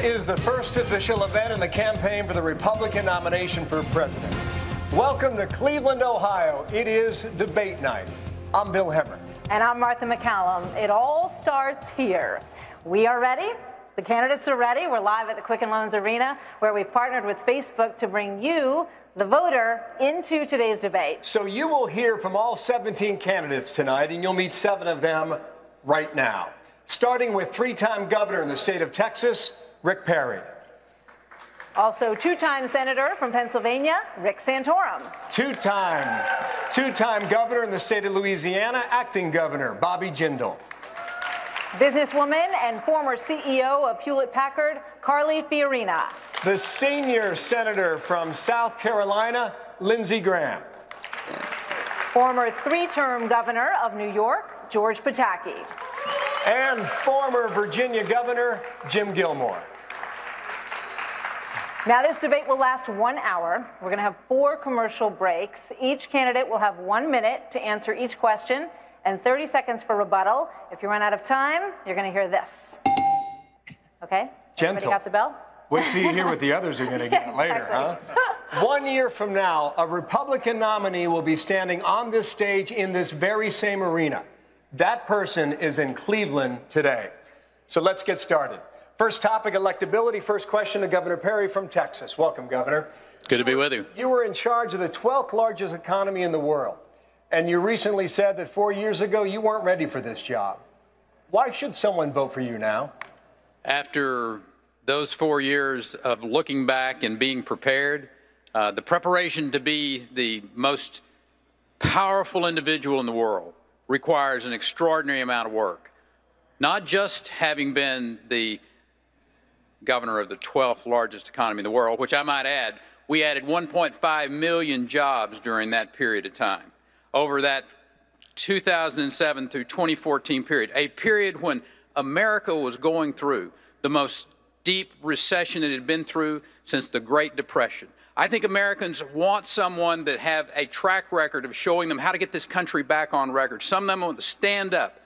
is the first official event in the campaign for the Republican nomination for president. Welcome to Cleveland, Ohio. It is debate night. I'm Bill Hemmer. And I'm Martha McCallum. It all starts here. We are ready. The candidates are ready. We're live at the Quicken Loans Arena, where we've partnered with Facebook to bring you, the voter, into today's debate. So you will hear from all 17 candidates tonight, and you'll meet 7 of them right now. Starting with 3-time governor in the state of Texas, Rick Perry. Also 2-time senator from Pennsylvania, Rick Santorum. Two-time governor in the state of Louisiana, acting governor, Bobby Jindal. Businesswoman and former CEO of Hewlett-Packard, Carly Fiorina. The senior senator from South Carolina, Lindsey Graham. Former 3-term governor of New York, George Pataki. And former Virginia governor, Jim Gilmore. Now, this debate will last 1 hour. We're going to have 4 commercial breaks. Each candidate will have 1 minute to answer each question and 30 seconds for rebuttal. If you run out of time, you're going to hear this. Okay? Gentle. Everybody got the bell? Wait till you hear what the others are going to get later, huh? 1 year from now, a Republican nominee will be standing on this stage in this very same arena. That person is in Cleveland today. So let's get started. First topic, electability. First question to Governor Perry from Texas. Welcome, Governor. Good to be with you. You were in charge of the 12th largest economy in the world, and you recently said that 4 years ago you weren't ready for this job. Why should someone vote for you now? After those 4 years of looking back and being prepared, the preparation to be the most powerful individual in the world requires an extraordinary amount of work. Not just having been the governor of the 12th largest economy in the world, which I might add, we added 1.5 million jobs during that period of time. Over that 2007 through 2014 period, a period when America was going through the most deep recession it had been through since the Great Depression. I think Americans want someone that have a track record of showing them how to get this country back on record. Some of them want to stand up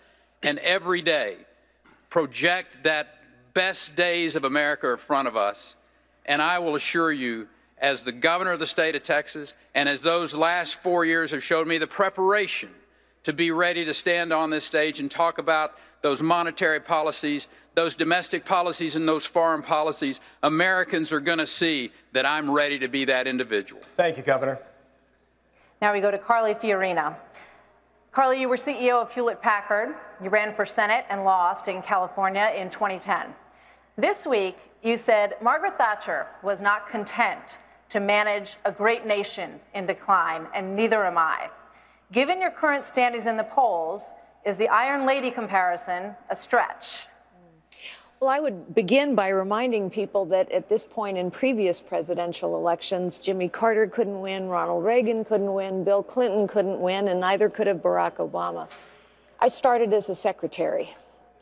and every day project that best days of America in front of us. And I will assure you, as the governor of the state of Texas, and as those last 4 years have showed me, the preparation to be ready to stand on this stage and talk about those monetary policies, those domestic policies, and those foreign policies, Americans are going to see that I'm ready to be that individual. Thank you, Governor. Now we go to Carly Fiorina. Carly, you were CEO of Hewlett-Packard. You ran for Senate and lost in California in 2010. This week, you said Margaret Thatcher was not content to manage a great nation in decline, and neither am I. Given your current standings in the polls, is the Iron Lady comparison a stretch? Well, I would begin by reminding people that at this point in previous presidential elections, Jimmy Carter couldn't win, Ronald Reagan couldn't win, Bill Clinton couldn't win, and neither could have Barack Obama. I started as a secretary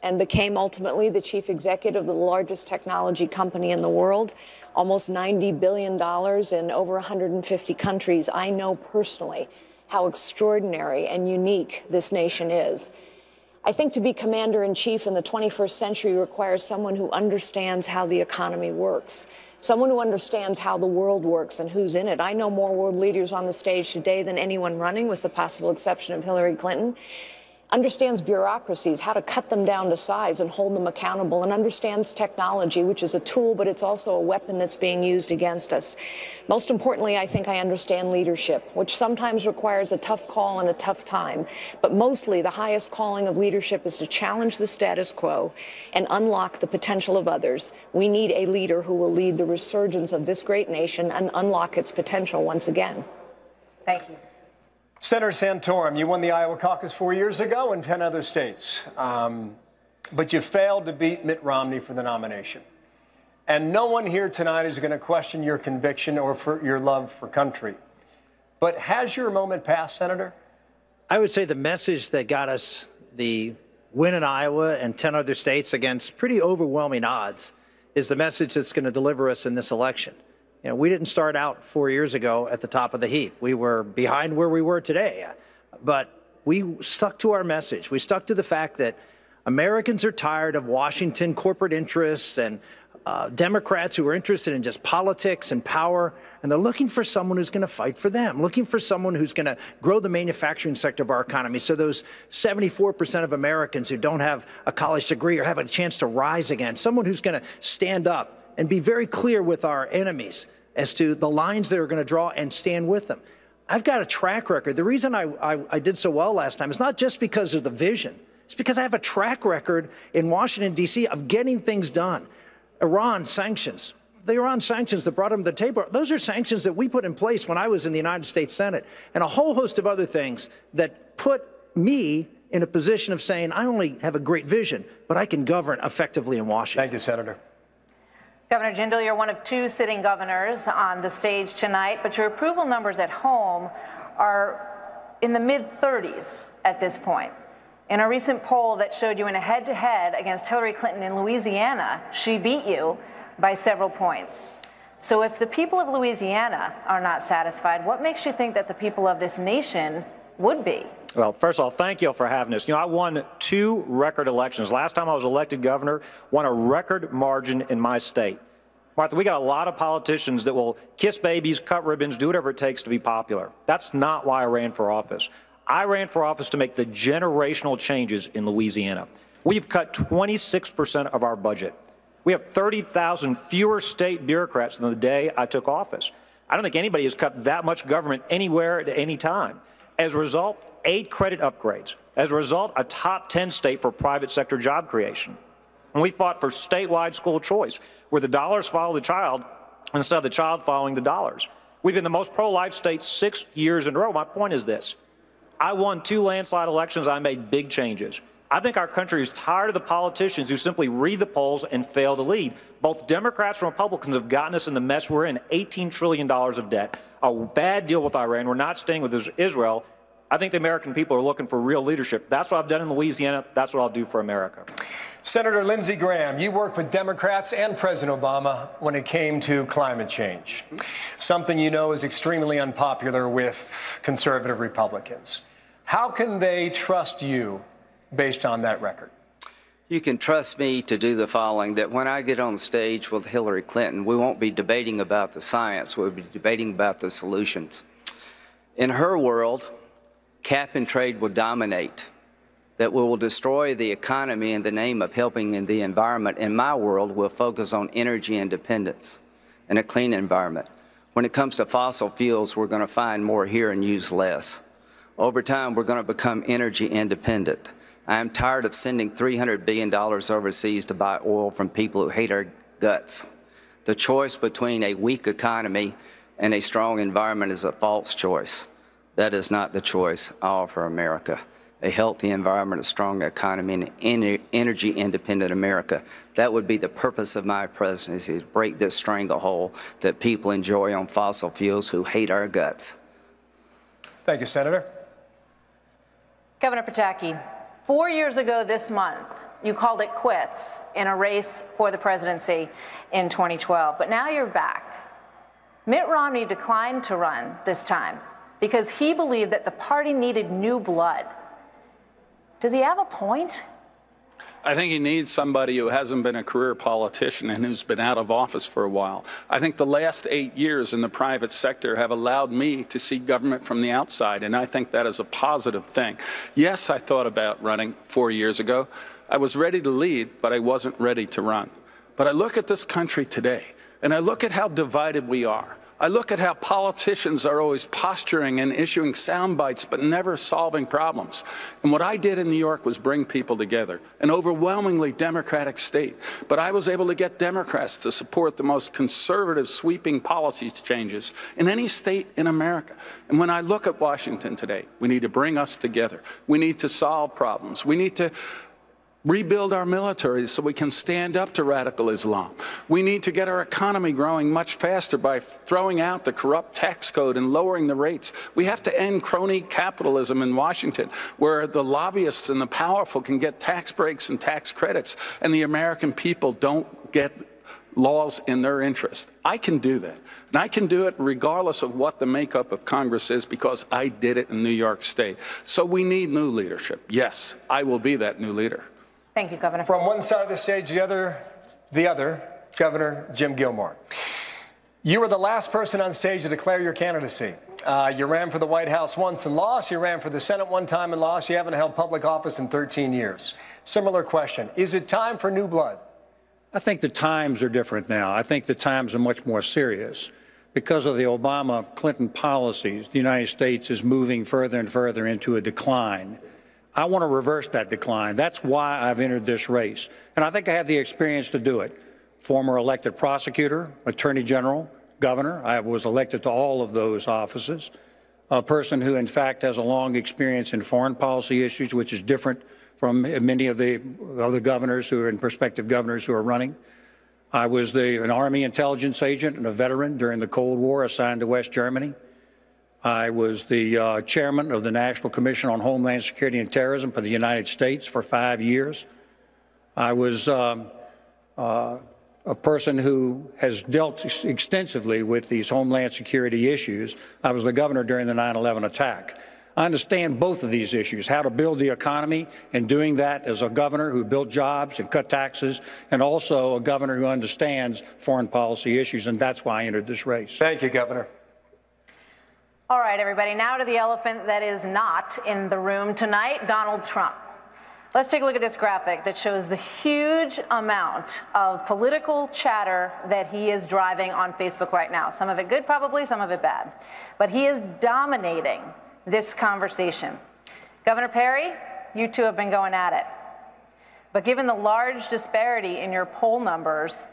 and became ultimately the chief executive of the largest technology company in the world, almost $90 billion in over 150 countries. I know personally how extraordinary and unique this nation is. I think to be commander-in-chief in the 21st century requires someone who understands how the economy works, someone who understands how the world works and who's in it. I know more world leaders on the stage today than anyone running, with the possible exception of Hillary Clinton. Understands bureaucracies, how to cut them down to size and hold them accountable, and understands technology, which is a tool, but it's also a weapon that's being used against us. Most importantly, I think I understand leadership, which sometimes requires a tough call and a tough time. But mostly, the highest calling of leadership is to challenge the status quo and unlock the potential of others. We need a leader who will lead the resurgence of this great nation and unlock its potential once again. Thank you. Senator Santorum, you won the Iowa caucus 4 years ago in 10 other states, but you failed to beat Mitt Romney for the nomination. And no one here tonight is going to question your conviction or for your love for country. But has your moment passed, Senator? I would say the message that got us the win in Iowa and 10 other states against pretty overwhelming odds is the message that's going to deliver us in this election. You know, we didn't start out 4 years ago at the top of the heap. We were behind where we were today, but we stuck to our message. We stuck to the fact that Americans are tired of Washington corporate interests and Democrats who are interested in just politics and power, and they're looking for someone who's going to fight for them, looking for someone who's going to grow the manufacturing sector of our economy so those 74% of Americans who don't have a college degree or have a chance to rise again, someone who's going to stand up and be very clear with our enemies as to the lines they're going to draw and stand with them. I've got a track record. The reason I did so well last time is not just because of the vision. It's because I have a track record in Washington, D.C. of getting things done. Iran sanctions. The Iran sanctions that brought them to the table, those are sanctions that we put in place when I was in the United States Senate, and a whole host of other things that put me in a position of saying, I only have a great vision, but I can govern effectively in Washington. Thank you, Senator. Governor Jindal, you're one of 2 sitting governors on the stage tonight, but your approval numbers at home are in the mid-30s at this point. In a recent poll that showed you in a head-to-head against Hillary Clinton in Louisiana, she beat you by several points. So if the people of Louisiana are not satisfied, what makes you think that the people of this nation would be? Well, first of all, thank you for having us. You know, I won 2 record elections. Last time I was elected governor, won a record margin in my state. Martha, we got a lot of politicians that will kiss babies, cut ribbons, do whatever it takes to be popular. That's not why I ran for office. I ran for office to make the generational changes in Louisiana. We've cut 26% of our budget. We have 30,000 fewer state bureaucrats than the day I took office. I don't think anybody has cut that much government anywhere at any time. As a result, 8 credit upgrades. As a result, a top 10 state for private sector job creation. And we fought for statewide school choice, where the dollars follow the child instead of the child following the dollars. We've been the most pro-life state 6 years in a row. My point is this. I won 2 landslide elections. I made big changes. I think our country is tired of the politicians who simply read the polls and fail to lead. Both Democrats and Republicans have gotten us in the mess we're in, $18 trillion of debt, a bad deal with Iran. We're not staying with Israel. I think the American people are looking for real leadership. That's what I've done in Louisiana. That's what I'll do for America. Senator Lindsey Graham, you worked with Democrats and President Obama when it came to climate change, something you know is extremely unpopular with conservative Republicans. How can they trust you based on that record? You can trust me to do the following, that when I get on the stage with Hillary Clinton, we won't be debating about the science, we'll be debating about the solutions. In her world, cap and trade will dominate, that we will destroy the economy in the name of helping in the environment. In my world, we'll focus on energy independence and a clean environment. When it comes to fossil fuels, we're going to find more here and use less. Over time, we're going to become energy independent. I am tired of sending $300 billion overseas to buy oil from people who hate our guts. The choice between a weak economy and a strong environment is a false choice. That is not the choice I offer America. A healthy environment, a strong economy, and an energy independent America. That would be the purpose of my presidency, to break this stranglehold that people enjoy on fossil fuels who hate our guts. Thank you, Senator. Governor Pataki, 4 years ago this month, you called it quits in a race for the presidency in 2012, but now you're back. Mitt Romney declined to run this time because he believed that the party needed new blood. Does he have a point? I think he needs somebody who hasn't been a career politician and who's been out of office for a while. I think the last 8 years in the private sector have allowed me to see government from the outside, and I think that is a positive thing. Yes, I thought about running 4 years ago. I was ready to lead, but I wasn't ready to run. But I look at this country today, and I look at how divided we are. I look at how politicians are always posturing and issuing sound bites, but never solving problems. And what I did in New York was bring people together, an overwhelmingly Democratic state. But I was able to get Democrats to support the most conservative, sweeping policy changes in any state in America. And when I look at Washington today, we need to bring us together. We need to solve problems. We need to rebuild our military so we can stand up to radical Islam. We need to get our economy growing much faster by throwing out the corrupt tax code and lowering the rates. We have to end crony capitalism in Washington, where the lobbyists and the powerful can get tax breaks and tax credits, and the American people don't get laws in their interest. I can do that. And I can do it regardless of what the makeup of Congress is, because I did it in New York State. So we need new leadership. Yes, I will be that new leader. Thank you, Governor. From one side of the stage to the other, Governor Jim Gilmore. You were the last person on stage to declare your candidacy. You ran for the White House once and lost. You ran for the Senate one time and lost. You haven't held public office in 13 years. Similar question. Is it time for new blood? I think the times are different now. I think the times are much more serious. Because of the Obama-Clinton policies, the United States is moving further and further into a decline. I want to reverse that decline. That's why I've entered this race. And I think I have the experience to do it. Former elected prosecutor, attorney general, governor. I was elected to all of those offices. A person who, in fact, has a long experience in foreign policy issues, which is different from many of the other governors who are prospective governors who are running. I was an Army intelligence agent and a veteran during the Cold War assigned to West Germany. I was the chairman of the National Commission on Homeland Security and Terrorism for the United States for 5 years. I was a person who has dealt extensively with these Homeland Security issues. I was the governor during the 9/11 attack. I understand both of these issues, how to build the economy, and doing that as a governor who built jobs and cut taxes, and also a governor who understands foreign policy issues, and that's why I entered this race. Thank you, Governor. All right, everybody, now to the elephant that is not in the room tonight, Donald Trump. Let's take a look at this graphic that shows the huge amount of political chatter that he is driving on Facebook right now. Some of it good, probably, some of it bad. But he is dominating this conversation. Governor Perry, you two have been going at it. But given the large disparity in your poll numbers,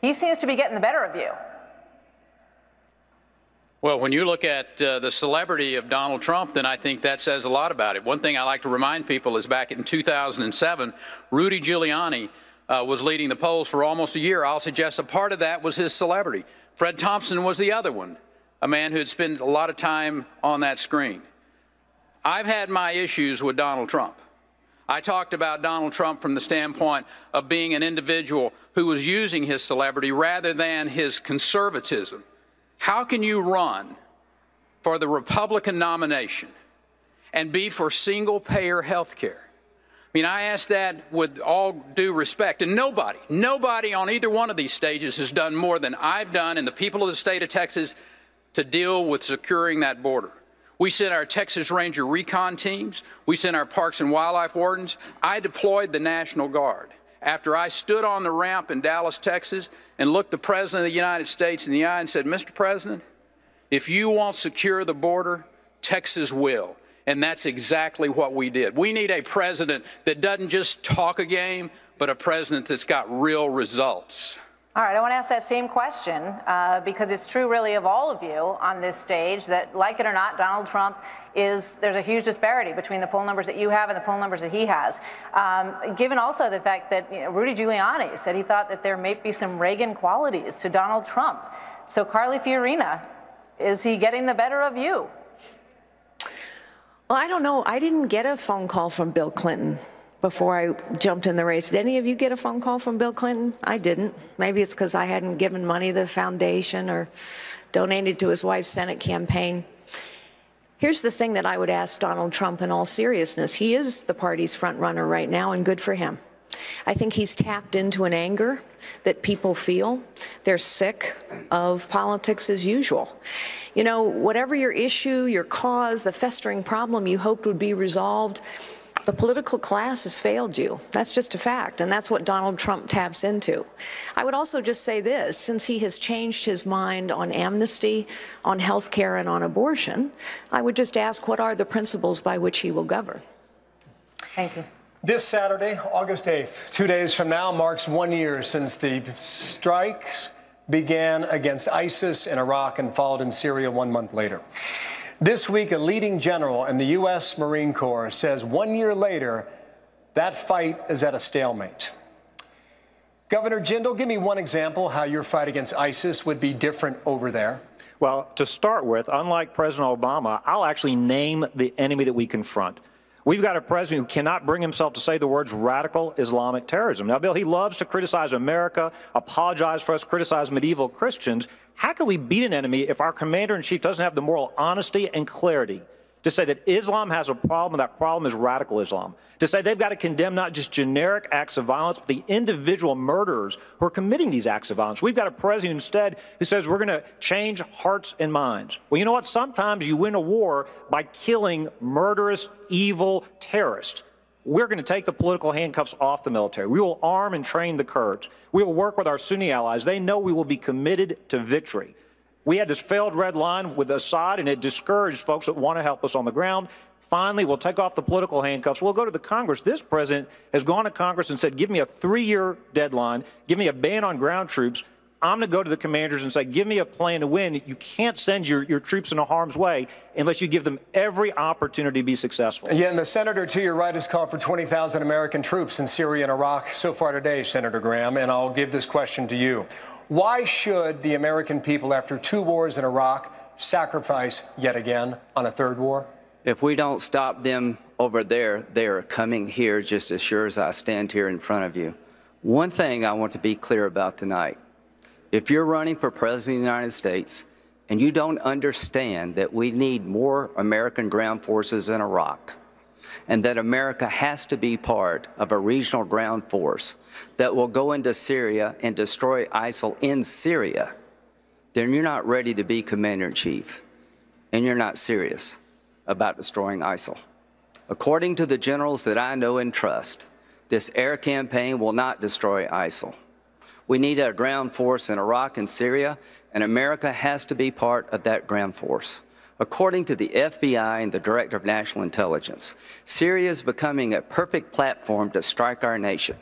he seems to be getting the better of you. Well, when you look at the celebrity of Donald Trump, then I think that says a lot about it. One thing I like to remind people is back in 2007, Rudy Giuliani was leading the polls for almost a year. I'll suggest a part of that was his celebrity. Fred Thompson was the other one, a man who had spent a lot of time on that screen. I've had my issues with Donald Trump. I talked about Donald Trump from the standpoint of being an individual who was using his celebrity rather than his conservatism. How can you run for the Republican nomination and be for single-payer health care? I mean, I ask that with all due respect, and nobody on either one of these stages has done more than I've done and the people of the state of Texas to deal with securing that border. We sent our Texas Ranger recon teams. We sent our Parks and Wildlife wardens. I deployed the National Guard. After I stood on the ramp in Dallas, Texas, and looked the President of the United States in the eye and said, Mr. President, if you won't secure the border, Texas will. And that's exactly what we did. We need a president that doesn't just talk a game, but a president that's got real results. All right, I want to ask that same question because it's true really of all of you on this stage that, like it or not, Donald Trump there's a huge disparity between the poll numbers that you have and the poll numbers that he has. Given also the fact that Rudy Giuliani said he thought that there may be some Reagan qualities to Donald Trump. So Carly Fiorina, is he getting the better of you? Well, I don't know. I didn't get a phone call from Bill Clinton before I jumped in the race. Did any of you get a phone call from Bill Clinton? I didn't. Maybe it's because I hadn't given money to the foundation or donated to his wife's Senate campaign. Here's the thing that I would ask Donald Trump in all seriousness. He is the party's front runner right now, and good for him. I think he's tapped into an anger that people feel. They're sick of politics as usual. You know, whatever your issue, your cause, the festering problem you hoped would be resolved, the political class has failed you. That's just a fact, and that's what Donald Trump taps into. I would also just say this, since he has changed his mind on amnesty, on health care, and on abortion, I would just ask, what are the principles by which he will govern? Thank you. This Saturday, August 8th, 2 days from now, marks 1 year since the strikes began against ISIS in Iraq and followed in Syria 1 month later. This week, a leading general in the U.S. Marine Corps says 1 year later, that fight is at a stalemate. Governor Jindal, give me one example how your fight against ISIS would be different over there. Well, to start with, unlike President Obama, I'll actually name the enemy that we confront. We've got a president who cannot bring himself to say the words radical Islamic terrorism. Now, Bill, he loves to criticize America, apologize for us, criticize medieval Christians. How can we beat an enemy if our commander-in-chief doesn't have the moral honesty and clarity To say that Islam has a problem, and that problem is radical Islam. To say they've got to condemn not just generic acts of violence, but the individual murderers who are committing these acts of violence. We've got a president instead who says we're going to change hearts and minds. Well, you know what? Sometimes you win a war by killing murderous, evil terrorists. We're going to take the political handcuffs off the military. We will arm and train the Kurds. We will work with our Sunni allies. They know we will be committed to victory. We had this failed red line with Assad, and it discouraged folks that want to help us on the ground. Finally, we'll take off the political handcuffs. We'll go to the Congress. This president has gone to Congress and said, give me a 3-year deadline. Give me a ban on ground troops. I'm going to go to the commanders and say, give me a plan to win. You can't send your troops into harm's way unless you give them every opportunity to be successful. Yeah, and the senator to your right has called for 20,000 American troops in Syria and Iraq so far today, Senator Graham, and I'll give this question to you. Why should the American people, after 2 wars in Iraq, sacrifice yet again on a 3rd war? If we don't stop them over there, they are coming here just as sure as I stand here in front of you. One thing I want to be clear about tonight. If you're running for President of the United States and you don't understand that we need more American ground forces in Iraq, and that America has to be part of a regional ground force that will go into Syria and destroy ISIL in Syria, then you're not ready to be commander-in-chief, and you're not serious about destroying ISIL. According to the generals that I know and trust, this air campaign will not destroy ISIL. We need a ground force in Iraq and Syria, and America has to be part of that ground force. According to the FBI and the Director of National Intelligence, Syria is becoming a perfect platform to strike our nation.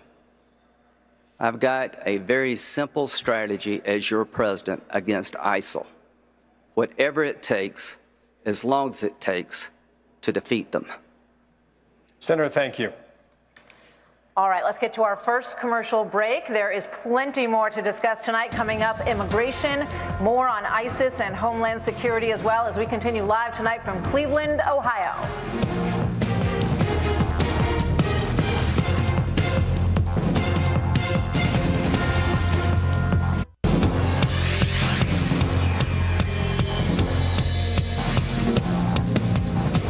I've got a very simple strategy as your president against ISIL. Whatever it takes, as long as it takes, to defeat them. Senator, thank you. All right, let's get to our first commercial break. There is plenty more to discuss tonight. Coming up, immigration, more on ISIS and Homeland Security as well, as we continue live tonight from Cleveland, Ohio.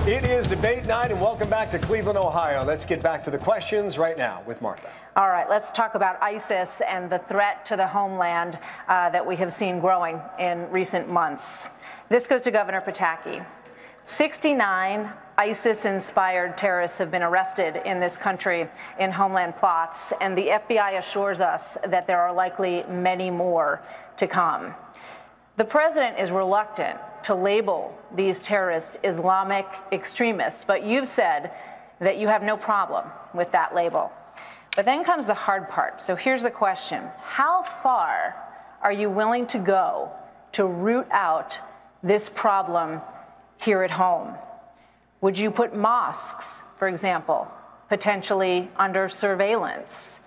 It is debate night, and welcome back to Cleveland, Ohio. Let's get back to the questions right now with Martha. All right, let's talk about ISIS and the threat to the homeland that we have seen growing in recent months. This goes to Governor Pataki. 69 ISIS-inspired terrorists have been arrested in this country in homeland plots, and the FBI assures us that there are likely many more to come. The president is reluctant to label these terrorists Islamic extremists, but you've said that you have no problem with that label. But then comes the hard part. So here's the question. How far are you willing to go to root out this problem here at home? Would you put mosques, for example, potentially under surveillance?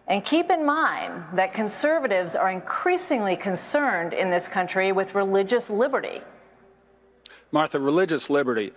And keep in mind that conservatives are increasingly concerned in this country with religious liberty. Martha, religious liberty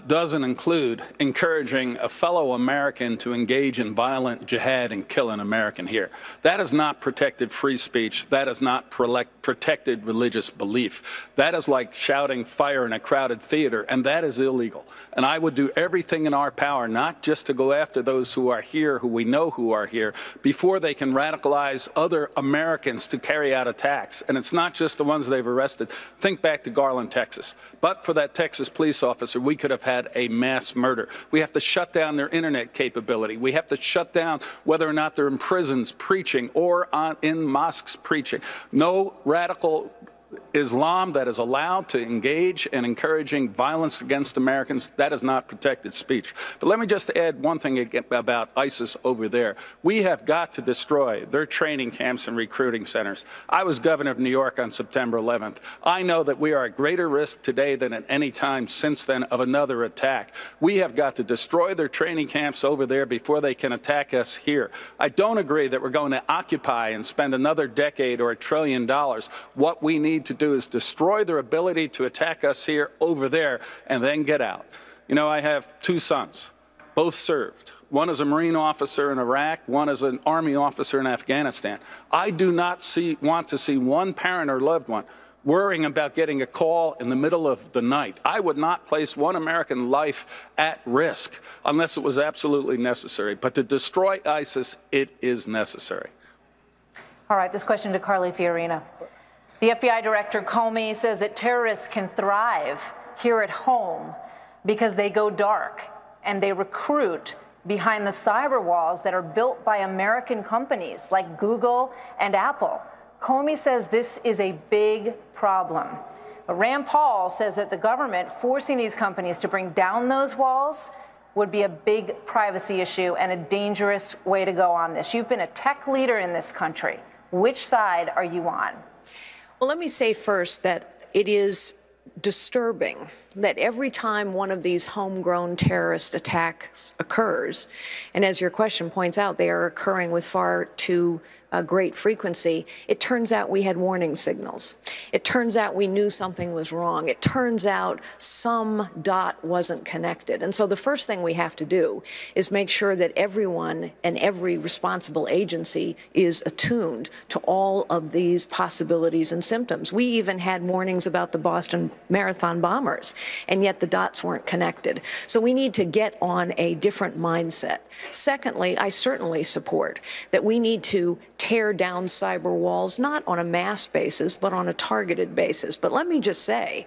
doesn't include encouraging a fellow American to engage in violent jihad and kill an American here. That is not protected free speech. That is not protected religious belief. That is like shouting fire in a crowded theater, and that is illegal. And I would do everything in our power not just to go after those who are here, who we know who are here, before they can radicalize other Americans to carry out attacks. And it's not just the ones they've arrested. Think back to Garland, Texas. But for that Texas police officer, we could have had a mass murder. We have to shut down their internet capability. We have to shut down whether or not they're in prisons preaching or in mosques preaching. No radical Islam that is allowed to engage in encouraging violence against Americans, that is not protected speech. But let me just add one thing about ISIS over there. We have got to destroy their training camps and recruiting centers. I was governor of New York on September 11th. I know that we are at greater risk today than at any time since then of another attack. We have got to destroy their training camps over there before they can attack us here. I don't agree that we're going to occupy and spend another decade or $1 trillion. What we need to do is destroy their ability to attack us here, over there, and then get out. You know, I have 2 sons, both served. One is a Marine officer in Iraq, one is an Army officer in Afghanistan. I do not want to see one parent or loved one worrying about getting a call in the middle of the night. I would not place one American life at risk unless it was absolutely necessary. But to destroy ISIS, it is necessary. All right, this question to Carly Fiorina. The FBI Director Comey says that terrorists can thrive here at home because they go dark and they recruit behind the cyber walls that are built by American companies like Google and Apple. Comey says this is a big problem. But Rand Paul says that the government forcing these companies to bring down those walls would be a big privacy issue and a dangerous way to go on this. You've been a tech leader in this country. Which side are you on? Well, let me say first that it is disturbing that every time one of these homegrown terrorist attacks occurs, and as your question points out, they are occurring with far too great frequency, it turns out we had warning signals. It turns out we knew something was wrong. It turns out some dot wasn't connected. And so the first thing we have to do is make sure that everyone and every responsible agency is attuned to all of these possibilities and symptoms. We even had warnings about the Boston Marathon bombers, and yet the dots weren't connected. So we need to get on a different mindset. Secondly, I certainly support that we need to tear down cyber walls, not on a mass basis, but on a targeted basis. But let me just say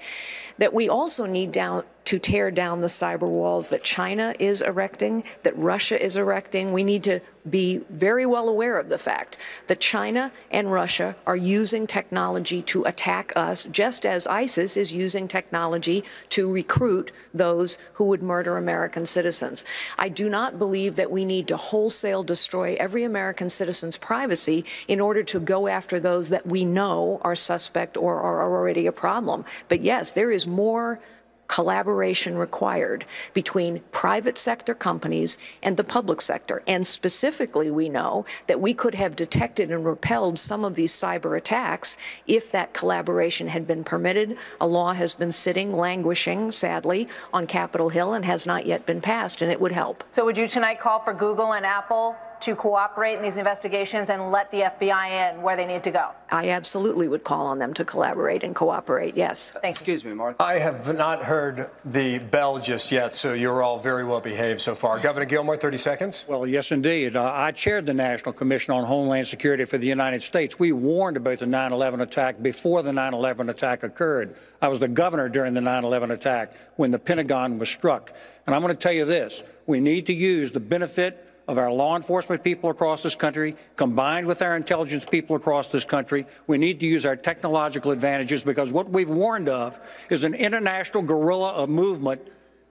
that we also need to tear down the cyber walls that China is erecting, that Russia is erecting. We need to be very well aware of the fact that China and Russia are using technology to attack us, just as ISIS is using technology to recruit those who would murder American citizens. I do not believe that we need to wholesale destroy every American citizen's privacy in order to go after those that we know are suspect or are already a problem. But yes, there is more collaboration required between private sector companies and the public sector. And specifically, we know that we could have detected and repelled some of these cyber attacks if that collaboration had been permitted. A law has been sitting, languishing, sadly, on Capitol Hill and has not yet been passed, and it would help. So would you tonight call for Google and Apple to cooperate in these investigations and let the FBI in where they need to go? I absolutely would call on them to collaborate and cooperate, yes. Thanks. Excuse me, Martha. I have not heard the bell just yet, so you're all very well behaved so far. Governor Gilmore, 30 seconds. Well, yes, indeed. I chaired the National Commission on Homeland Security for the United States. We warned about the 9/11 attack before the 9/11 attack occurred. I was the governor during the 9/11 attack when the Pentagon was struck. And I'm going to tell you this. We need to use the benefit of our law enforcement people across this country, combined with our intelligence people across this country. We need to use our technological advantages, because what we've warned of is an international guerrilla movement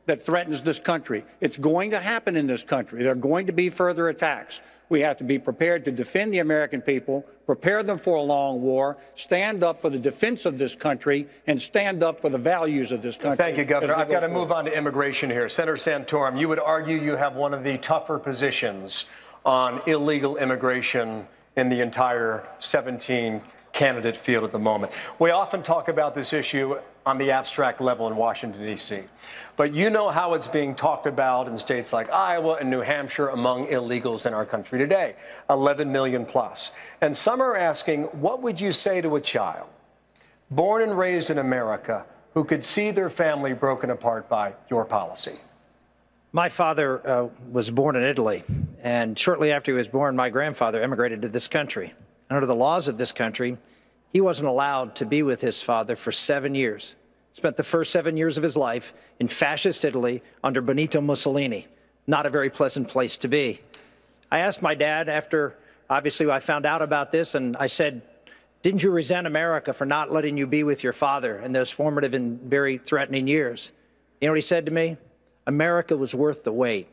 that threatens this country. It's going to happen in this country. There are going to be further attacks. We have to be prepared to defend the American people, prepare them for a long war, stand up for the defense of this country, and stand up for the values of this country. Thank you, Governor. I've got to move on to immigration here. Senator Santorum, you would argue you have one of the tougher positions on illegal immigration in the entire 17 candidate field at the moment. We often talk about this issue on the abstract level in Washington, D.C. But you know how it's being talked about in states like Iowa and New Hampshire among illegals in our country today, 11 million plus. And some are asking, what would you say to a child born and raised in America who could see their family broken apart by your policy? My father was born in Italy, and shortly after he was born, my grandfather immigrated to this country. Under the laws of this country, he wasn't allowed to be with his father for 7 years. Spent the first 7 years of his life in fascist Italy under Benito Mussolini. Not a very pleasant place to be. I asked my dad after, obviously, I found out about this, and I said, didn't you resent America for not letting you be with your father in those formative and very threatening years? You know what he said to me? America was worth the wait.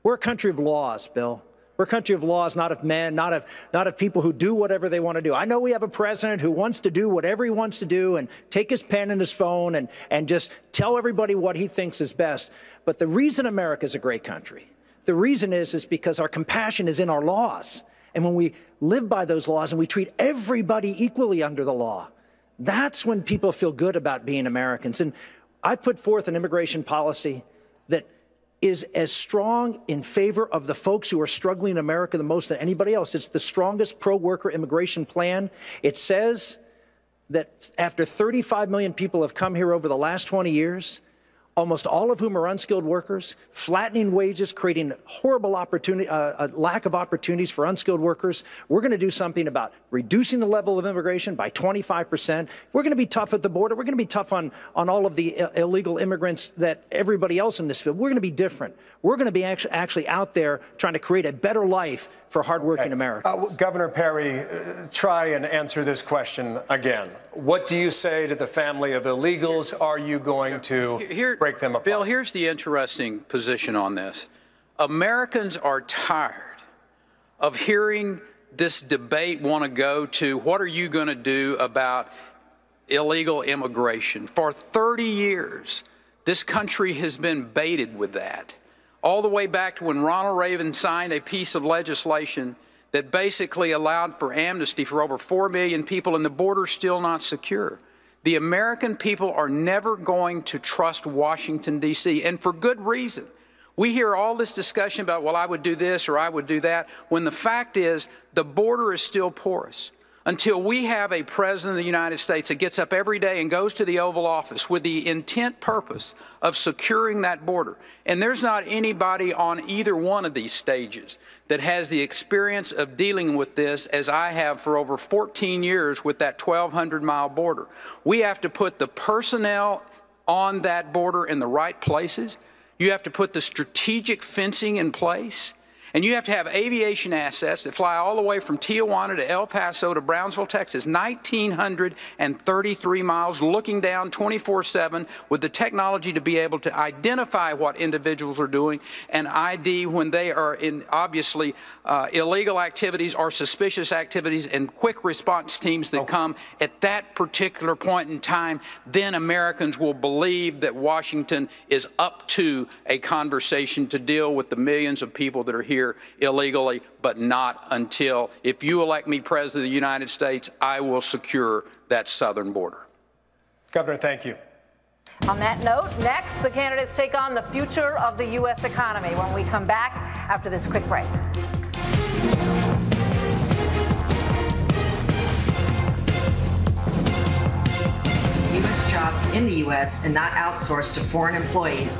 We're a country of laws, Bill. We're a country of laws, not of men, not of people who do whatever they want to do. I know we have a president who wants to do whatever he wants to do and take his pen and his phone and just tell everybody what he thinks is best. But the reason America is a great country, the reason is because our compassion is in our laws. And when we live by those laws and we treat everybody equally under the law, that's when people feel good about being Americans. And I've put forth an immigration policy that is as strong in favor of the folks who are struggling in America the most than anybody else. It's the strongest pro-worker immigration plan. It says that after 35 million people have come here over the last 20 years, almost all of whom are unskilled workers, flattening wages, creating horrible opportunity, a lack of opportunities for unskilled workers. We're going to do something about reducing the level of immigration by 25%. We're going to be tough at the border. We're going to be tough on all of the illegal immigrants that everybody else in this field. We're going to be different. We're going to be actually out there trying to create a better life for hardworking Americans. Governor Perry, try and answer this question again. What do you say to the family of illegals? Are you going to break them apart? Bill, here's the interesting position on this. Americans are tired of hearing this debate want to go to what are you going to do about illegal immigration. For 30 years, this country has been baited with that. All the way back to when Ronald Reagan signed a piece of legislation that basically allowed for amnesty for over 4 million people, and the border's still not secure. The American people are never going to trust Washington, D.C., and for good reason. We hear all this discussion about, well, I would do this or I would do that, when the fact is the border is still porous. Until we have a president of the United States that gets up every day and goes to the Oval Office with the intent purpose of securing that border. And there's not anybody on either one of these stages that has the experience of dealing with this as I have for over 14 years with that 1,200-mile border. We have to put the personnel on that border in the right places. You have to put the strategic fencing in place. And you have to have aviation assets that fly all the way from Tijuana to El Paso to Brownsville, Texas, 1,933 miles, looking down 24/7 with the technology to be able to identify what individuals are doing and ID when they are in obviously illegal activities or suspicious activities, and quick response teams that come at that particular point in time. Then Americans will believe that Washington is up to a conversation to deal with the millions of people that are here illegally, but not until, if you elect me President of the United States, I will secure that southern border. Governor, thank you. On that note, next, the candidates take on the future of the U.S. economy when we come back after this quick break. U.S. jobs in the U.S. and not outsourced to foreign employees.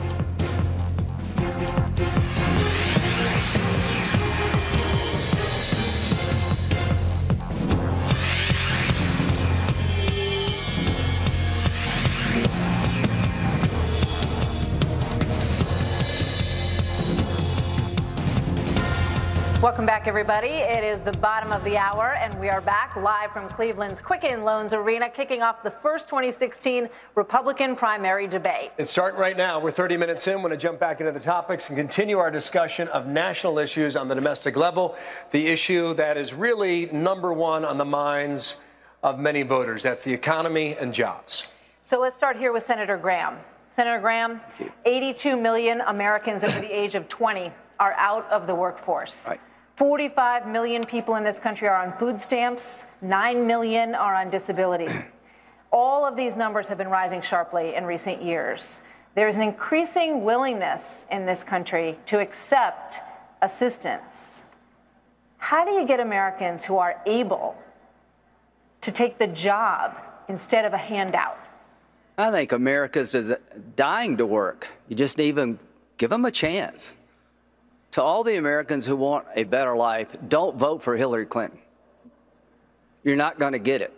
Welcome back, everybody. It is the bottom of the hour, and we are back live from Cleveland's Quicken Loans Arena, kicking off the first 2016 Republican primary debate. It's starting right now. We're 30 minutes in. We're going to jump back into the topics and continue our discussion of national issues on the domestic level, the issue that is really number one on the minds of many voters. That's the economy and jobs. So let's start here with Senator Graham. Senator Graham, 82 million Americans over the age of 20 are out of the workforce. Right. 45 million people in this country are on food stamps. 9 million are on disability. All of these numbers have been rising sharply in recent years. There's an increasing willingness in this country to accept assistance. How do you get Americans who are able to take the job instead of a handout? I think America's is dying to work. You just even give them a chance. To all the Americans who want a better life, don't vote for Hillary Clinton. You're not going to get it.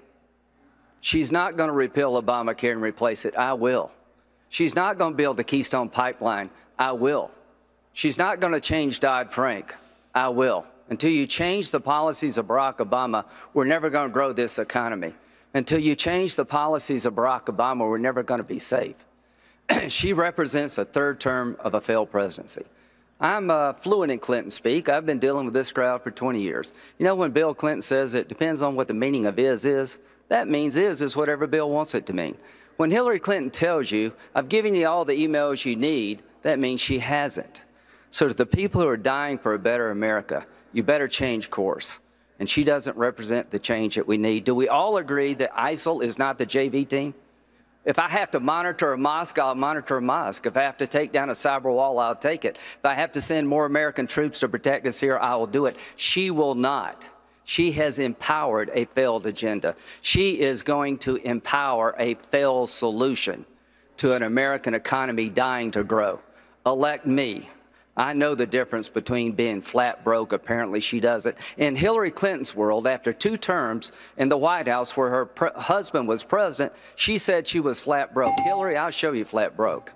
She's not going to repeal Obamacare and replace it. I will. She's not going to build the Keystone Pipeline. I will. She's not going to change Dodd-Frank. I will. Until you change the policies of Barack Obama, we're never going to grow this economy. Until you change the policies of Barack Obama, we're never going to be safe. She represents a third term of a failed presidency. I'm fluent in Clinton speak. I've been dealing with this crowd for 20 years. You know, when Bill Clinton says it depends on what the meaning of is, that means is whatever Bill wants it to mean. When Hillary Clinton tells you, I've given you all the emails you need, that means she hasn't. So to the people who are dying for a better America, you better change course. And she doesn't represent the change that we need. Do we all agree that ISIL is not the JV team? If I have to monitor a mosque, I'll monitor a mosque. If I have to take down a cyber wall, I'll take it. If I have to send more American troops to protect us here, I will do it. She will not. She has empowered a failed agenda. She is going to empower a failed solution to an American economy dying to grow. Elect me. I know the difference between being flat broke. Apparently she doesn't. In Hillary Clinton's world, after 2 terms in the White House where her husband was president, she said she was flat broke. Hillary, I'll show you flat broke.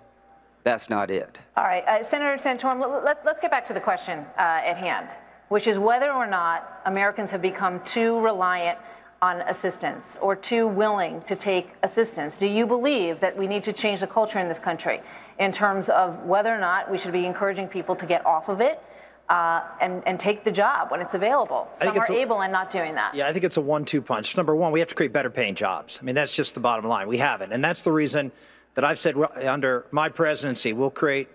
That's not it. All right, Senator Santorum, let's get back to the question at hand, which is whether or not Americans have become too reliant on assistance or too willing to take assistance. Do you believe that we need to change the culture in this country in terms of whether or not we should be encouraging people to get off of it and take the job when it's available? Some are able and not doing that. Yeah, I think it's a 1-2 punch. Number one, we have to create better paying jobs. I mean, that's just the bottom line. We haven't. And that's the reason that I've said, well, under my presidency, we'll create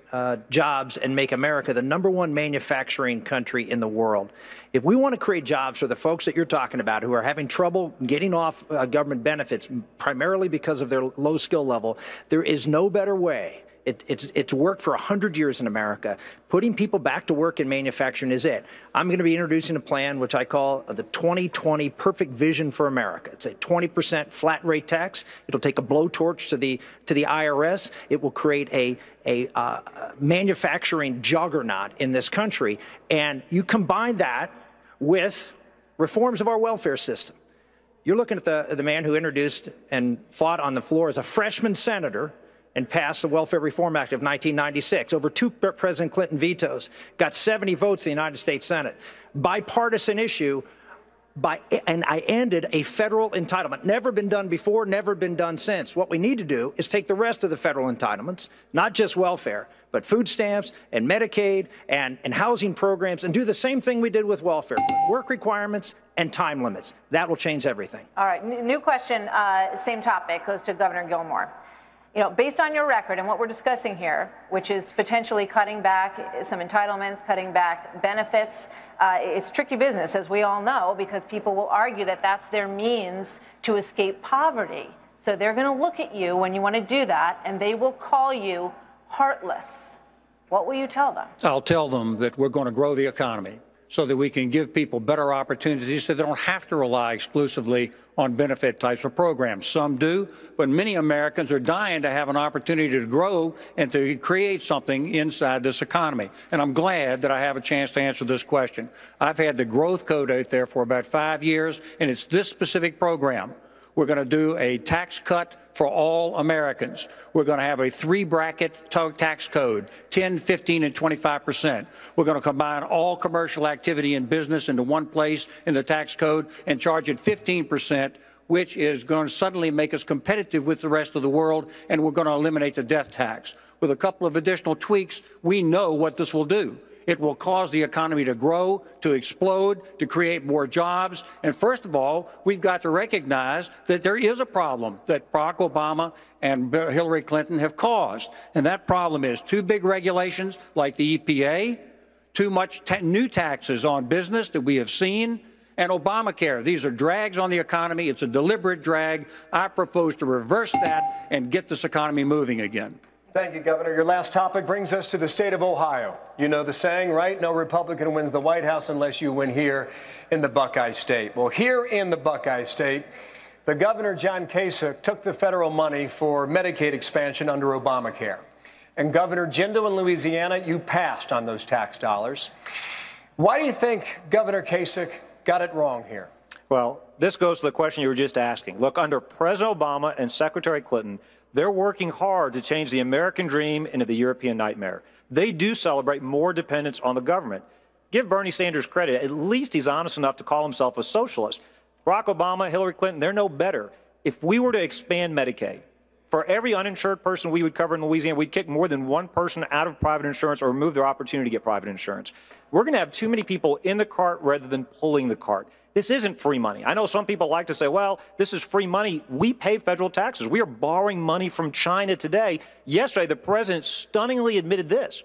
jobs and make America the #1 manufacturing country in the world. If we want to create jobs for the folks that you're talking about who are having trouble getting off government benefits, primarily because of their low skill level, there is no better way. It's worked for 100 years in America. Putting people back to work in manufacturing is it. I'm going to be introducing a plan which I call the 2020 Perfect Vision for America. It's a 20% flat rate tax. It'll take a blowtorch to the IRS. It will create a manufacturing juggernaut in this country. And you combine that with reforms of our welfare system. You're looking at the man who introduced and fought on the floor as a freshman senator and passed the Welfare Reform Act of 1996. Over 2 President Clinton vetoes, got 70 votes in the United States Senate. Bipartisan issue, and I ended a federal entitlement. Never been done before, never been done since. What we need to do is take the rest of the federal entitlements, not just welfare, but food stamps and Medicaid and housing programs, and do the same thing we did with welfare, work requirements and time limits. That will change everything. All right, new question, same topic, goes to Governor Gilmore. You know, based on your record and what we're discussing here, which is potentially cutting back some entitlements, cutting back benefits, it's tricky business, as we all know, because people will argue that that's their means to escape poverty. So they're going to look at you when you want to do that, and they will call you heartless. What will you tell them? I'll tell them that we're going to grow the economy so that we can give people better opportunities so they don't have to rely exclusively on benefit types of programs. Some do, but many Americans are dying to have an opportunity to grow and to create something inside this economy. And I'm glad that I have a chance to answer this question. I've had the growth code out there for about 5 years, and it's this specific program. We're going to do a tax cut for all Americans. We're going to have a 3-bracket tax code, 10, 15, and 25%. We're going to combine all commercial activity and business into one place in the tax code and charge it 15%, which is going to suddenly make us competitive with the rest of the world, and we're going to eliminate the death tax. With a couple of additional tweaks, we know what this will do. It will cause the economy to grow, to explode, to create more jobs. And first of all, we've got to recognize that there is a problem that Barack Obama and Hillary Clinton have caused. And that problem is too big regulations like the EPA, too much new taxes on business that we have seen, and Obamacare. These are drags on the economy. It's a deliberate drag. I propose to reverse that and get this economy moving again. Thank you, Governor. Your last topic brings us to the state of Ohio. You know the saying, right? No Republican wins the White House unless you win here in the Buckeye State. Well, here in the Buckeye State, the governor, John Kasich, took the federal money for Medicaid expansion under Obamacare. And Governor Jindal in Louisiana, you passed on those tax dollars. Why do you think Governor Kasich got it wrong here? Well, this goes to the question you were just asking. Look, under President Obama and Secretary Clinton, they're working hard to change the American dream into the European nightmare. They do celebrate more dependence on the government. Give Bernie Sanders credit. At least he's honest enough to call himself a socialist. Barack Obama, Hillary Clinton, they're no better. If we were to expand Medicaid, for every uninsured person we would cover in Louisiana, we'd kick more than one person out of private insurance or remove their opportunity to get private insurance. We're going to have too many people in the cart rather than pulling the cart. This isn't free money. I know some people like to say, well, this is free money. We pay federal taxes. We are borrowing money from China today. Yesterday, the president stunningly admitted this.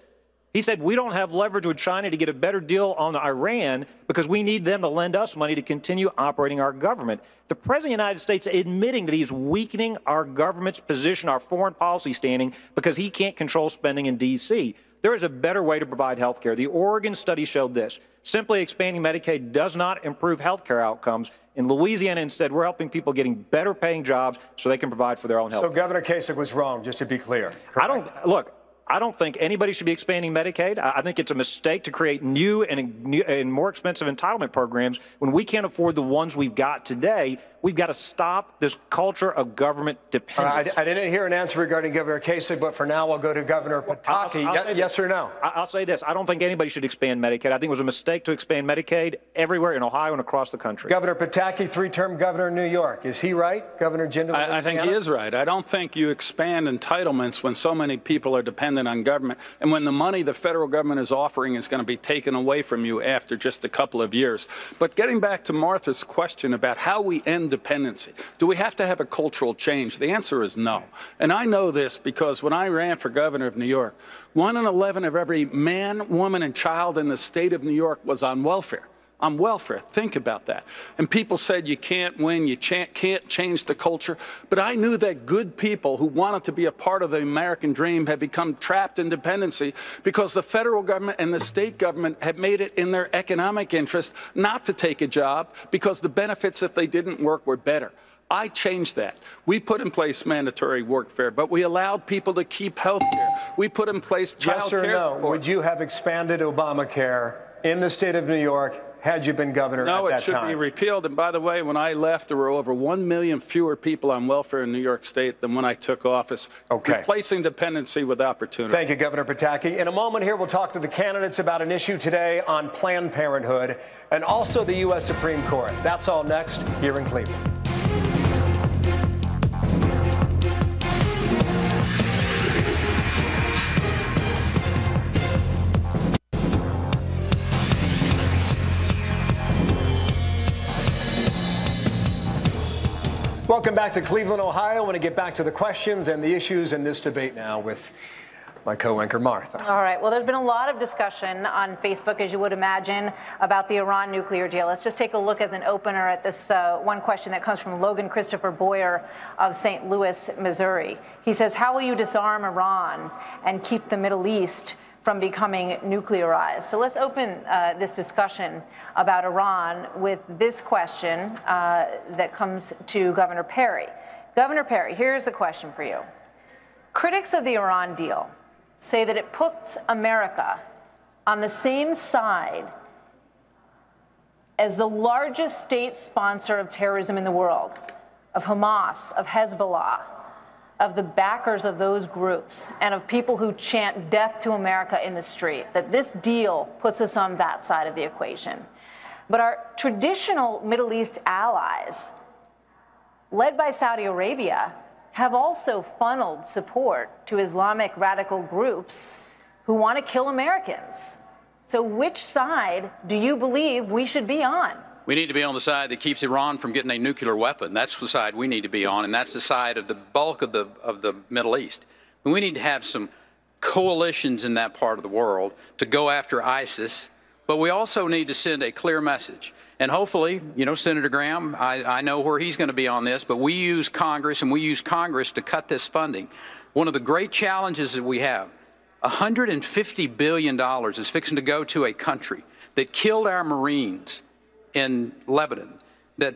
He said, we don't have leverage with China to get a better deal on Iran because we need them to lend us money to continue operating our government. The president of the United States admitting that he's weakening our government's position, our foreign policy standing, because he can't control spending in D.C. There is a better way to provide health care. The Oregon study showed this. Simply expanding Medicaid does not improve health care outcomes. In Louisiana, instead, we're helping people getting better paying jobs so they can provide for their own health. So Governor Kasich was wrong, just to be clear. Correct? I don't think anybody should be expanding Medicaid. I think it's a mistake to create new and more expensive entitlement programs when we can't afford the ones we've got today. We've got to stop this culture of government dependence. I didn't hear an answer regarding Governor Kasich, but for now I'll go to Governor Pataki. Yes or no? I'll say this. I don't think anybody should expand Medicaid. I think it was a mistake to expand Medicaid everywhere in Ohio and across the country. Governor Pataki, three-term governor of New York. Is he right? Governor Jindal? I think he is right. I don't think you expand entitlements when so many people are dependent on government and when the money the federal government is offering is going to be taken away from you after just a couple of years. But getting back to Martha's question about how we end dependency, do we have to have a cultural change? The answer is no. And I know this because when I ran for governor of New York, 1 in 11 of every man, woman, and child in the state of New York was on welfare. On welfare. Think about that. And people said you can't win, you can't change the culture. But I knew that good people who wanted to be a part of the American dream had become trapped in dependency because the federal government and the state government had made it in their economic interest not to take a job because the benefits if they didn't work were better. I changed that. We put in place mandatory workfare, but we allowed people to keep health care. We put in place child care support. Would you have expanded Obamacare in the state of New York had you been governor at that time? No, it should be repealed. And by the way, when I left, there were over 1 million fewer people on welfare in New York State than when I took office. Okay. Replacing dependency with opportunity. Thank you, Governor Pataki. In a moment here, we'll talk to the candidates about an issue today on Planned Parenthood and also the U.S. Supreme Court. That's all next here in Cleveland. Welcome back to Cleveland, Ohio. I want to get back to the questions and the issues in this debate now with my co-anchor, Martha. All right. Well, there's been a lot of discussion on Facebook, as you would imagine, about the Iran nuclear deal. Let's just take a look as an opener at this one question that comes from Logan Christopher Boyer of St. Louis, Missouri. He says, how will you disarm Iran and keep the Middle East from becoming nuclearized? So let's open this discussion about Iran with this question that comes to Governor Perry. Governor Perry, here's the question for you. Critics of the Iran deal say that it puts America on the same side as the largest state sponsor of terrorism in the world, of Hamas, of Hezbollah, of the backers of those groups, and of people who chant death to America in the street, that this deal puts us on that side of the equation. But our traditional Middle East allies, led by Saudi Arabia, have also funneled support to Islamic radical groups who want to kill Americans. So which side do you believe we should be on? We need to be on the side that keeps Iran from getting a nuclear weapon. That's the side we need to be on, and that's the side of the bulk of the Middle East. And we need to have some coalitions in that part of the world to go after ISIS, but we also need to send a clear message. And hopefully, you know, Senator Graham, I know where he's going to be on this, but we use Congress, and we use Congress to cut this funding. One of the great challenges that we have, $150 billion is fixing to go to a country that killed our Marines in Lebanon, that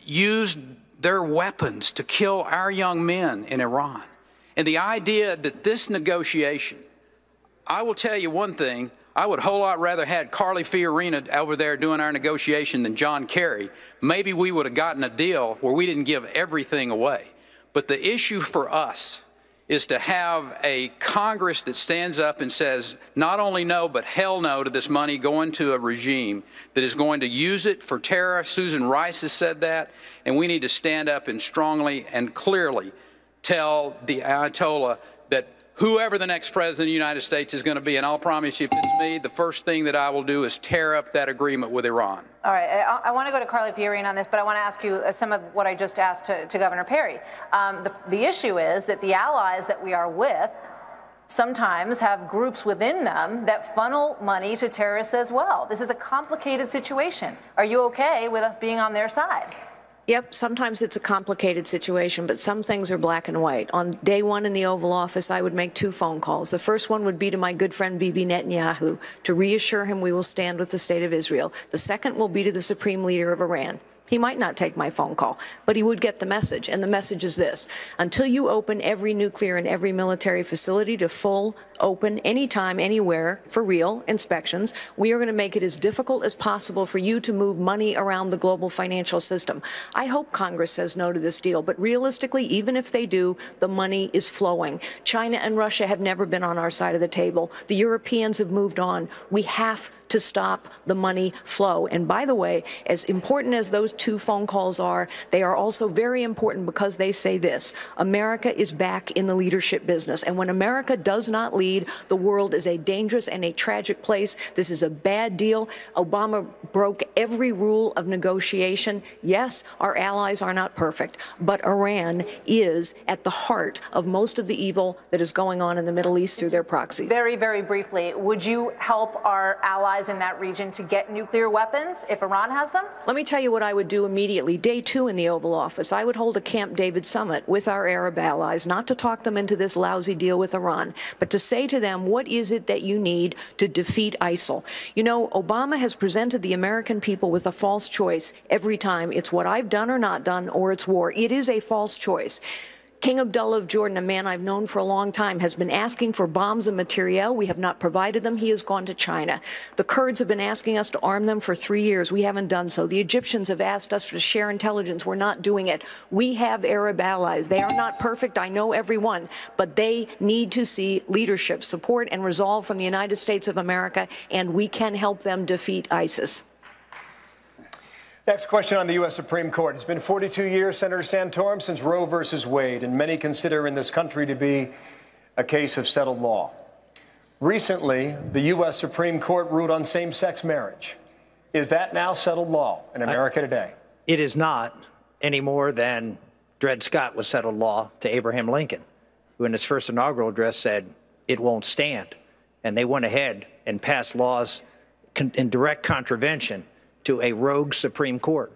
used their weapons to kill our young men in Iran. And the idea that this negotiation, I will tell you one thing, I would a whole lot rather had Carly Fiorina over there doing our negotiation than John Kerry. Maybe we would have gotten a deal where we didn't give everything away. But the issue for us is to have a Congress that stands up and says not only no, but hell no to this money going to a regime that is going to use it for terror. Susan Rice has said that, and we need to stand up and strongly and clearly tell the Ayatollah that whoever the next president of the United States is going to be, and I'll promise you if it's me, the first thing that I will do is tear up that agreement with Iran. All right, I want to go to Carly Fiorina on this, but I want to ask you some of what I just asked to Governor Perry. The issue is that the allies that we are with sometimes have groups within them that funnel money to terrorists as well. This is a complicated situation. Are you okay with us being on their side? Yep, sometimes it's a complicated situation, but some things are black and white. On day one in the Oval Office, I would make 2 phone calls. The first one would be to my good friend Bibi Netanyahu to reassure him we will stand with the state of Israel. The second will be to the supreme leader of Iran. He might not take my phone call, but he would get the message. And the message is this: until you open every nuclear and every military facility to full, open, anytime, anywhere, for real inspections, we are going to make it as difficult as possible for you to move money around the global financial system. I hope Congress says no to this deal, but realistically, even if they do, the money is flowing. China and Russia have never been on our side of the table. The Europeans have moved on. We have to stop the money flow. And by the way, as important as those 2 phone calls are, they are also very important because they say this: America is back in the leadership business. And when America does not lead, the world is a dangerous and a tragic place. This is a bad deal. Obama broke every rule of negotiation. Yes, our allies are not perfect, but Iran is at the heart of most of the evil that is going on in the Middle East through their proxies. Very, very briefly, would you help our allies in that region to get nuclear weapons if Iran has them? Let me tell you what I would do immediately. Day 2 in the Oval Office, I would hold a Camp David summit with our Arab allies, not to talk them into this lousy deal with Iran, but to say to them, what is it that you need to defeat ISIL? You know, Obama has presented the American people with a false choice every time. It's what I've done or not done, or it's war. It is a false choice. King Abdullah of Jordan, a man I've known for a long time, has been asking for bombs and materiel. We have not provided them. He has gone to China. The Kurds have been asking us to arm them for 3 years. We haven't done so. The Egyptians have asked us to share intelligence. We're not doing it. We have Arab allies. They are not perfect. I know every one. But they need to see leadership, support, and resolve from the United States of America, and we can help them defeat ISIS. Next question on the U.S. Supreme Court. It's been 42 years, Senator Santorum, since Roe versus Wade, and many consider in this country to be a case of settled law. Recently, the U.S. Supreme Court ruled on same-sex marriage. Is that now settled law in America today? It is not any more than Dred Scott was settled law to Abraham Lincoln, who in his first inaugural address said it won't stand. And they went ahead and passed laws in direct contravention to a rogue Supreme Court.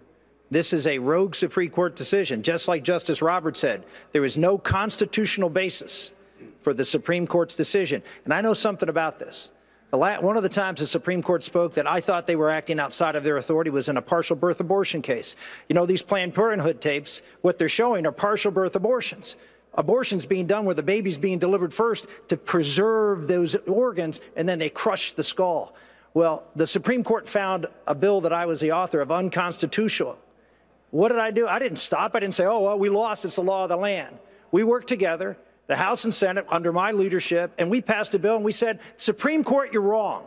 This is a rogue Supreme Court decision. Just like Justice Roberts said, there is no constitutional basis for the Supreme Court's decision. And I know something about this. One of the times the Supreme Court spoke that I thought they were acting outside of their authority was in a partial birth abortion case. You know, these Planned Parenthood tapes, what they're showing are partial birth abortions. Abortions being done where the baby's being delivered first to preserve those organs, and then they crush the skull. Well, the Supreme Court found a bill that I was the author of unconstitutional. What did I do? I didn't stop. I didn't say, oh, well, we lost. It's the law of the land. We worked together, the House and Senate, under my leadership, and we passed a bill, and we said, Supreme Court, you're wrong.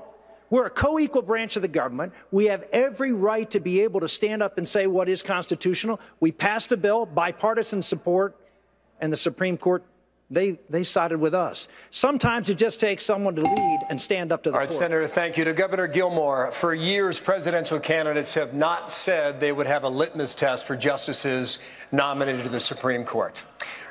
We're a co-equal branch of the government. We have every right to be able to stand up and say what is constitutional. We passed a bill, bipartisan support, and the Supreme Court, they sided with us. Sometimes it just takes someone to lead and stand up to the court. All right, Senator, thank you. To Governor Gilmore, for years, presidential candidates have not said they would have a litmus test for justices nominated to the Supreme Court.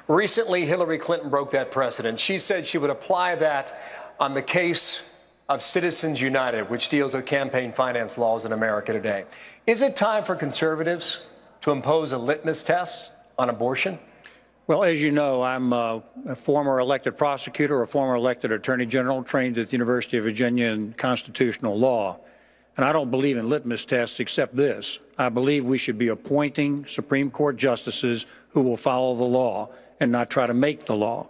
Recently, Hillary Clinton broke that precedent. She said she would apply that on the case of Citizens United, which deals with campaign finance laws in America today. Is it time for conservatives to impose a litmus test on abortion? Well, as you know, I'm a former elected prosecutor, a former elected attorney general, trained at the University of Virginia in constitutional law. And I don't believe in litmus tests except this. I believe we should be appointing Supreme Court justices who will follow the law and not try to make the law.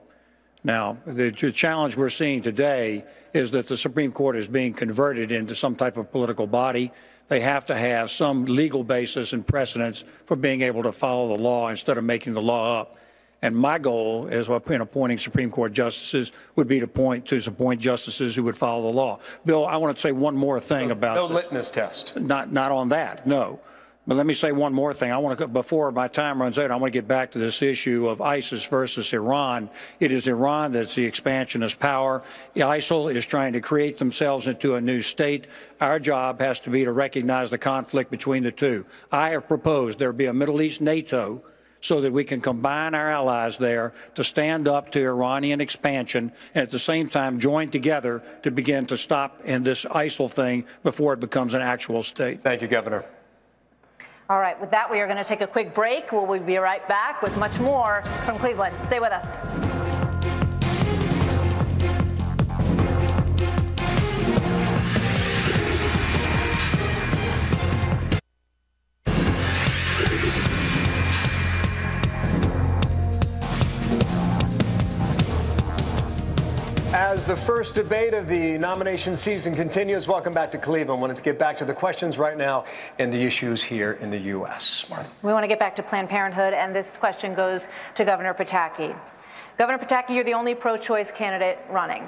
Now, the challenge we're seeing today is that the Supreme Court is being converted into some type of political body. They have to have some legal basis and precedence for being able to follow the law instead of making the law up. And my goal is, in appointing Supreme Court justices, would be to appoint justices who would follow the law. Bill, I want to say one more thing about no litmus test. Not on that, no. But let me say one more thing. I want to, before my time runs out, I want to get back to this issue of ISIS versus Iran. It is Iran that's the expansionist power. ISIL is trying to create themselves into a new state. Our job has to be to recognize the conflict between the two. I have proposed there be a Middle East NATO, so that we can combine our allies there to stand up to Iranian expansion and at the same time join together to begin to stop in this ISIL thing before it becomes an actual state. Thank you, Governor. All right, with that, we are going to take a quick break. We'll be right back with much more from Cleveland. Stay with us. As the first debate of the nomination season continues, welcome back to Cleveland. I wanted to get back to the questions right now and the issues here in the U.S. Martha. We want to get back to Planned Parenthood, and this question goes to Governor Pataki. Governor Pataki, you're the only pro-choice candidate running.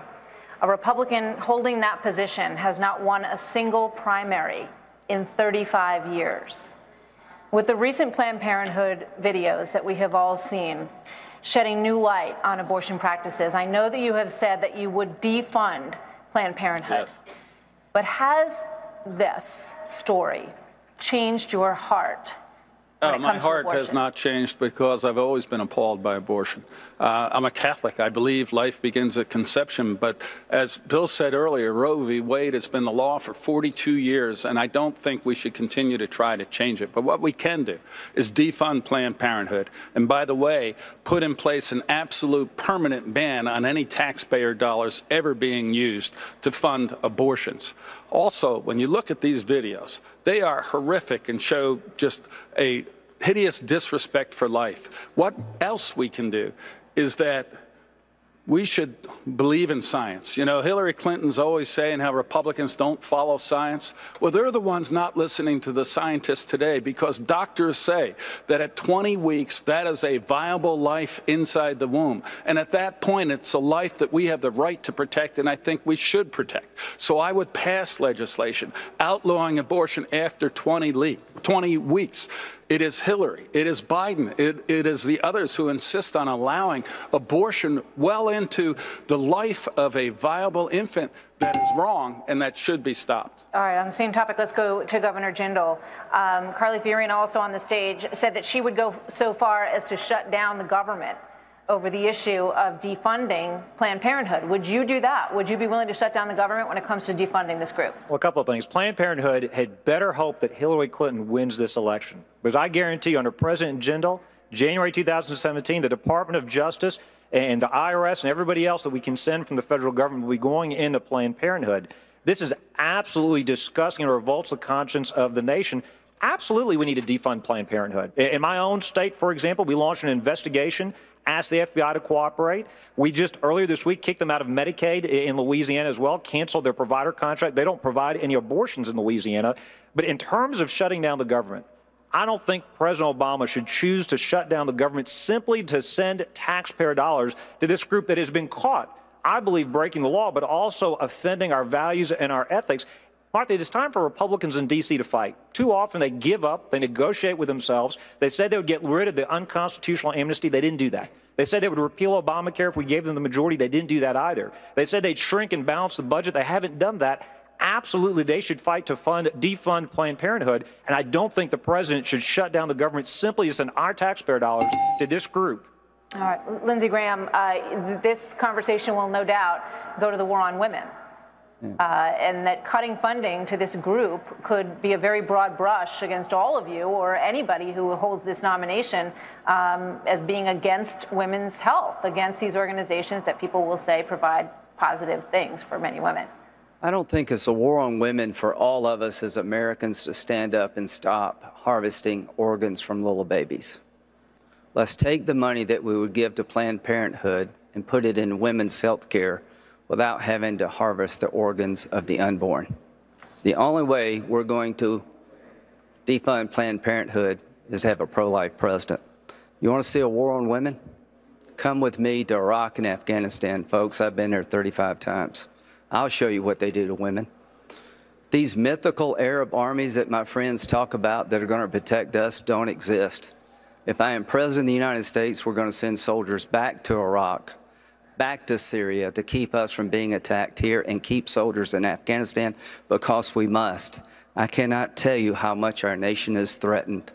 A Republican holding that position has not won a single primary in 35 years. With the recent Planned Parenthood videos that we have all seen, shedding new light on abortion practices, I know that you have said that you would defund Planned Parenthood. Yes. But has this story changed your heart? My heart has not changed because I've always been appalled by abortion. I'm a Catholic. I believe life begins at conception. But as Bill said earlier, Roe v. Wade has been the law for 42 years, and I don't think we should continue to try to change it. But what we can do is defund Planned Parenthood. And by the way, put in place an absolute permanent ban on any taxpayer dollars ever being used to fund abortions. Also, when you look at these videos, they are horrific and show just a hideous disrespect for life. What else we can do is that we should believe in science. You know, Hillary Clinton's always saying how Republicans don't follow science. Well, they're the ones not listening to the scientists today, because doctors say that at 20 weeks, that is a viable life inside the womb. And at that point, it's a life that we have the right to protect, and I think we should protect. So I would pass legislation outlawing abortion after 20 weeks. It is Hillary, it is Biden, it is the others who insist on allowing abortion well into the life of a viable infant that is wrong and that should be stopped. All right, on the same topic, let's go to Governor Jindal. Carly Fiorina, also on the stage, said that she would go so far as to shut down the government over the issue of defunding Planned Parenthood. Would you do that? Would you be willing to shut down the government when it comes to defunding this group? Well, a couple of things. Planned Parenthood had better hope that Hillary Clinton wins this election. Because I guarantee you, under President Jindal, January 2017, the Department of Justice and the IRS and everybody else that we can send from the federal government will be going into Planned Parenthood. This is absolutely disgusting and revolts the conscience of the nation. Absolutely, we need to defund Planned Parenthood. In my own state, for example, we launched an investigation, asked the FBI to cooperate. We just earlier this week kicked them out of Medicaid in Louisiana as well, canceled their provider contract. They don't provide any abortions in Louisiana. But in terms of shutting down the government, I don't think President Obama should choose to shut down the government simply to send taxpayer dollars to this group that has been caught, I believe, breaking the law, but also offending our values and our ethics. Martha, it is time for Republicans in D.C. to fight. Too often they give up, they negotiate with themselves. They said they would get rid of the unconstitutional amnesty. They didn't do that. They said they would repeal Obamacare if we gave them the majority. They didn't do that either. They said they'd shrink and balance the budget. They haven't done that. Absolutely, they should fight to defund Planned Parenthood, and I don't think the president should shut down the government simply to send our taxpayer dollars to this group. All right, Lindsey Graham, this conversation will no doubt go to the war on women. And that cutting funding to this group could be a very broad brush against all of you or anybody who holds this nomination as being against women's health, against these organizations that people will say provide positive things for many women. I don't think it's a war on women for all of us as Americans to stand up and stop harvesting organs from little babies. Let's take the money that we would give to Planned Parenthood and put it in women's health care without having to harvest the organs of the unborn. The only way we're going to defund Planned Parenthood is to have a pro-life president. You want to see a war on women? Come with me to Iraq and Afghanistan, folks. I've been there 35 times. I'll show you what they do to women. These mythical Arab armies that my friends talk about that are going to protect us don't exist. If I am president of the United States, we're going to send soldiers back to Iraq, back to Syria to keep us from being attacked here and keep soldiers in Afghanistan because we must. I cannot tell you how much our nation is threatened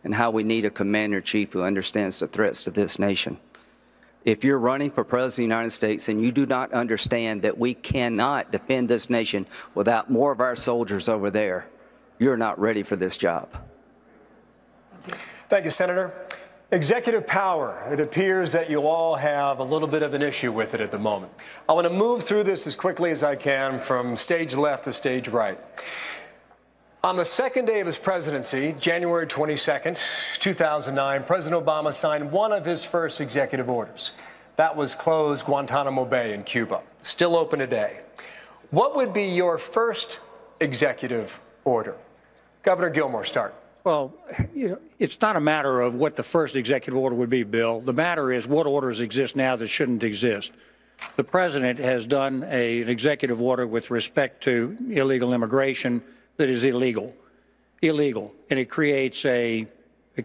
and how we need a commander-in-chief who understands the threats to this nation. If you're running for president of the United States and you do not understand that we cannot defend this nation without more of our soldiers over there, you're not ready for this job. Thank you, Senator. Executive power. It appears that you all have a little bit of an issue with it at the moment. I want to move through this as quickly as I can from stage left to stage right. On the second day of his presidency, January 22nd, 2009, President Obama signed one of his first executive orders. That was close Guantanamo Bay in Cuba, still open today. What would be your first executive order? Governor Gilmore, start. Well, it's not a matter of what the first executive order would be, Bill. The matter is what orders exist now that shouldn't exist. The president has done an executive order with respect to illegal immigration that is illegal, and it creates a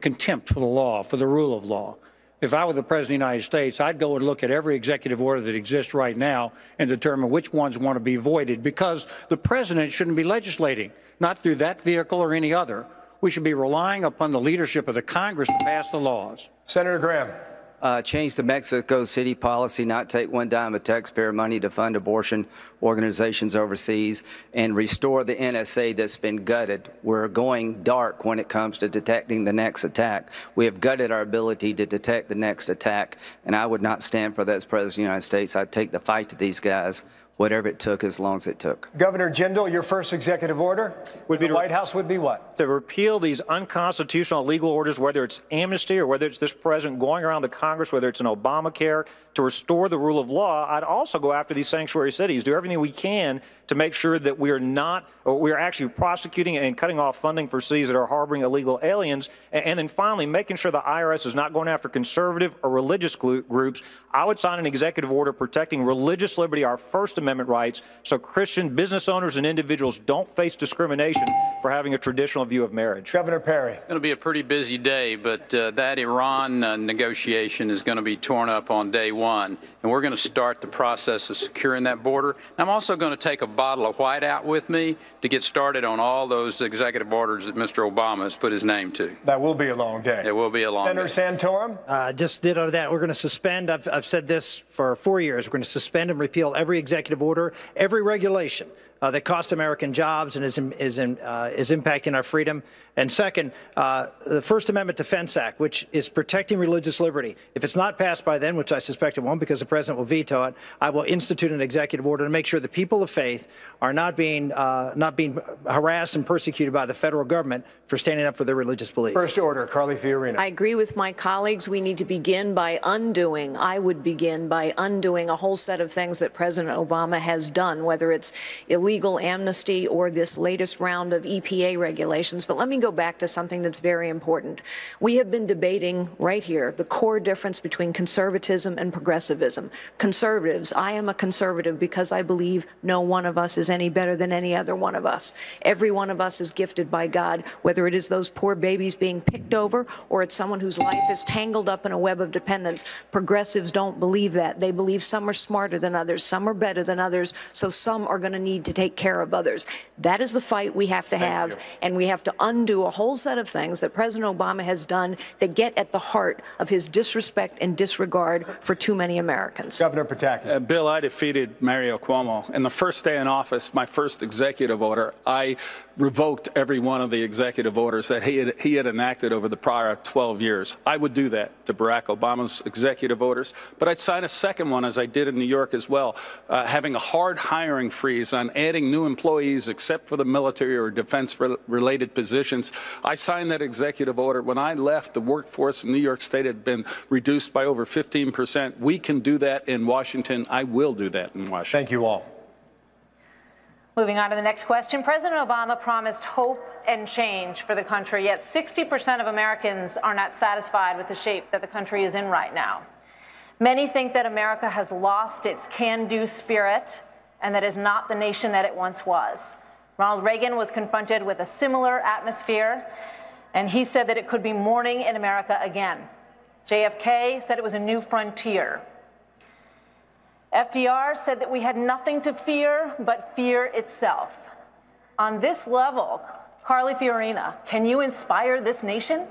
contempt for the law, for the rule of law. If I were the President of the United States, I'd go and look at every executive order that exists right now and determine which ones want to be voided, because the President shouldn't be legislating, not through that vehicle or any other. We should be relying upon the leadership of the Congress to pass the laws. Senator Graham. Change the Mexico City policy, not take one dime of taxpayer money to fund abortion organizations overseas, and restore the NSA that's been gutted. We're going dark when it comes to detecting the next attack. We have gutted our ability to detect the next attack, and I would not stand for that as President of the United States. I'd take the fight to these guys, whatever it took, as long as it took. Governor Jindal, your first executive order would be the White House would be what? To repeal these unconstitutional legal orders, whether it's amnesty or whether it's this president going around the Congress, whether it's an Obamacare, to restore the rule of law. I'd also go after these sanctuary cities, do everything we can to make sure that we are actually prosecuting and cutting off funding for cities that are harboring illegal aliens. And then finally, making sure the IRS is not going after conservative or religious groups. I would sign an executive order protecting religious liberty, our First Amendment rights, so Christian business owners and individuals don't face discrimination for having a traditional view of marriage. Governor Perry. It's going to be a pretty busy day, but that Iran negotiation is going to be torn up on day one, and we're going to start the process of securing that border. I'm also going to take a bottle of Whiteout with me to get started on all those executive orders that Mr. Obama has put his name to. That will be a long day. It will be a long day. Senator Santorum? Just ditto that. We're going to suspend, I've said this for 4 years, we're going to suspend and repeal every executive order, every regulation that cost American jobs and is impacting our freedom. And second, the First Amendment Defense Act, which is protecting religious liberty. If it's not passed by then, which I suspect it won't because the president will veto it, I will institute an executive order to make sure the people of faith are not being harassed and persecuted by the federal government for standing up for their religious beliefs. First order, Carly Fiorina. I agree with my colleagues. We need to begin by undoing. I would begin by undoing a whole set of things that President Obama has done, whether it's illegal amnesty or this latest round of EPA regulations. But let me go back to something that's very important. We have been debating right here the core difference between conservatism and progressivism. Conservatives, I am a conservative because I believe no one of us is any better than any other one of us. Every one of us is gifted by God, whether it is those poor babies being picked over or it's someone whose life is tangled up in a web of dependence. Progressives don't believe that. They believe some are smarter than others, some are better than others, so some are going to need to take care of others. That is the fight we have to have, and we have to undo a whole set of things that President Obama has done that get at the heart of his disrespect and disregard for too many Americans. Governor Pataki. Bill, I defeated Mario Cuomo. And the first day in office, my first executive order, I revoked every one of the executive orders that he had enacted over the prior 12 years. I would do that to Barack Obama's executive orders, but I'd sign a second one, as I did in New York as well, having a hard hiring freeze on adding new employees except for the military or defense-related positions. I signed that executive order. When I left, the workforce in New York State had been reduced by over 15%. We can do that in Washington. I will do that in Washington. Thank you all. Moving on to the next question. President Obama promised hope and change for the country, yet 60% of Americans are not satisfied with the shape that the country is in right now. Many think that America has lost its can-do spirit and that is not the nation that it once was. Ronald Reagan was confronted with a similar atmosphere, and he said that it could be morning in America again. JFK said it was a new frontier. FDR said that we had nothing to fear but fear itself. On this level, Carly Fiorina, can you inspire this nation?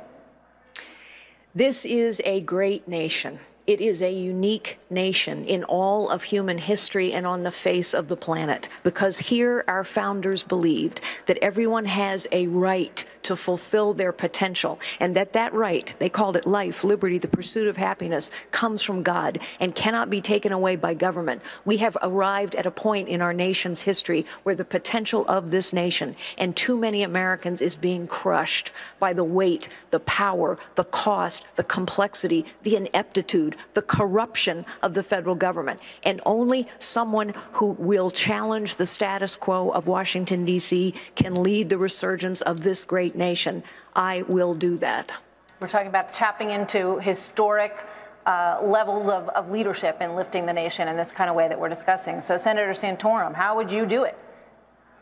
This is a great nation. It is a unique nation in all of human history and on the face of the planet, because here our founders believed that everyone has a right to fulfill their potential, and that right, they called it life, liberty, the pursuit of happiness, comes from God and cannot be taken away by government. We have arrived at a point in our nation's history where the potential of this nation and too many Americans is being crushed by the weight, the power, the cost, the complexity, the ineptitude, the corruption of the federal government. And only someone who will challenge the status quo of Washington, D.C. can lead the resurgence of this great nation. I will do that. We're talking about tapping into historic levels of leadership and lifting the nation in this kind of way that we're discussing. So, Senator Santorum, how would you do it?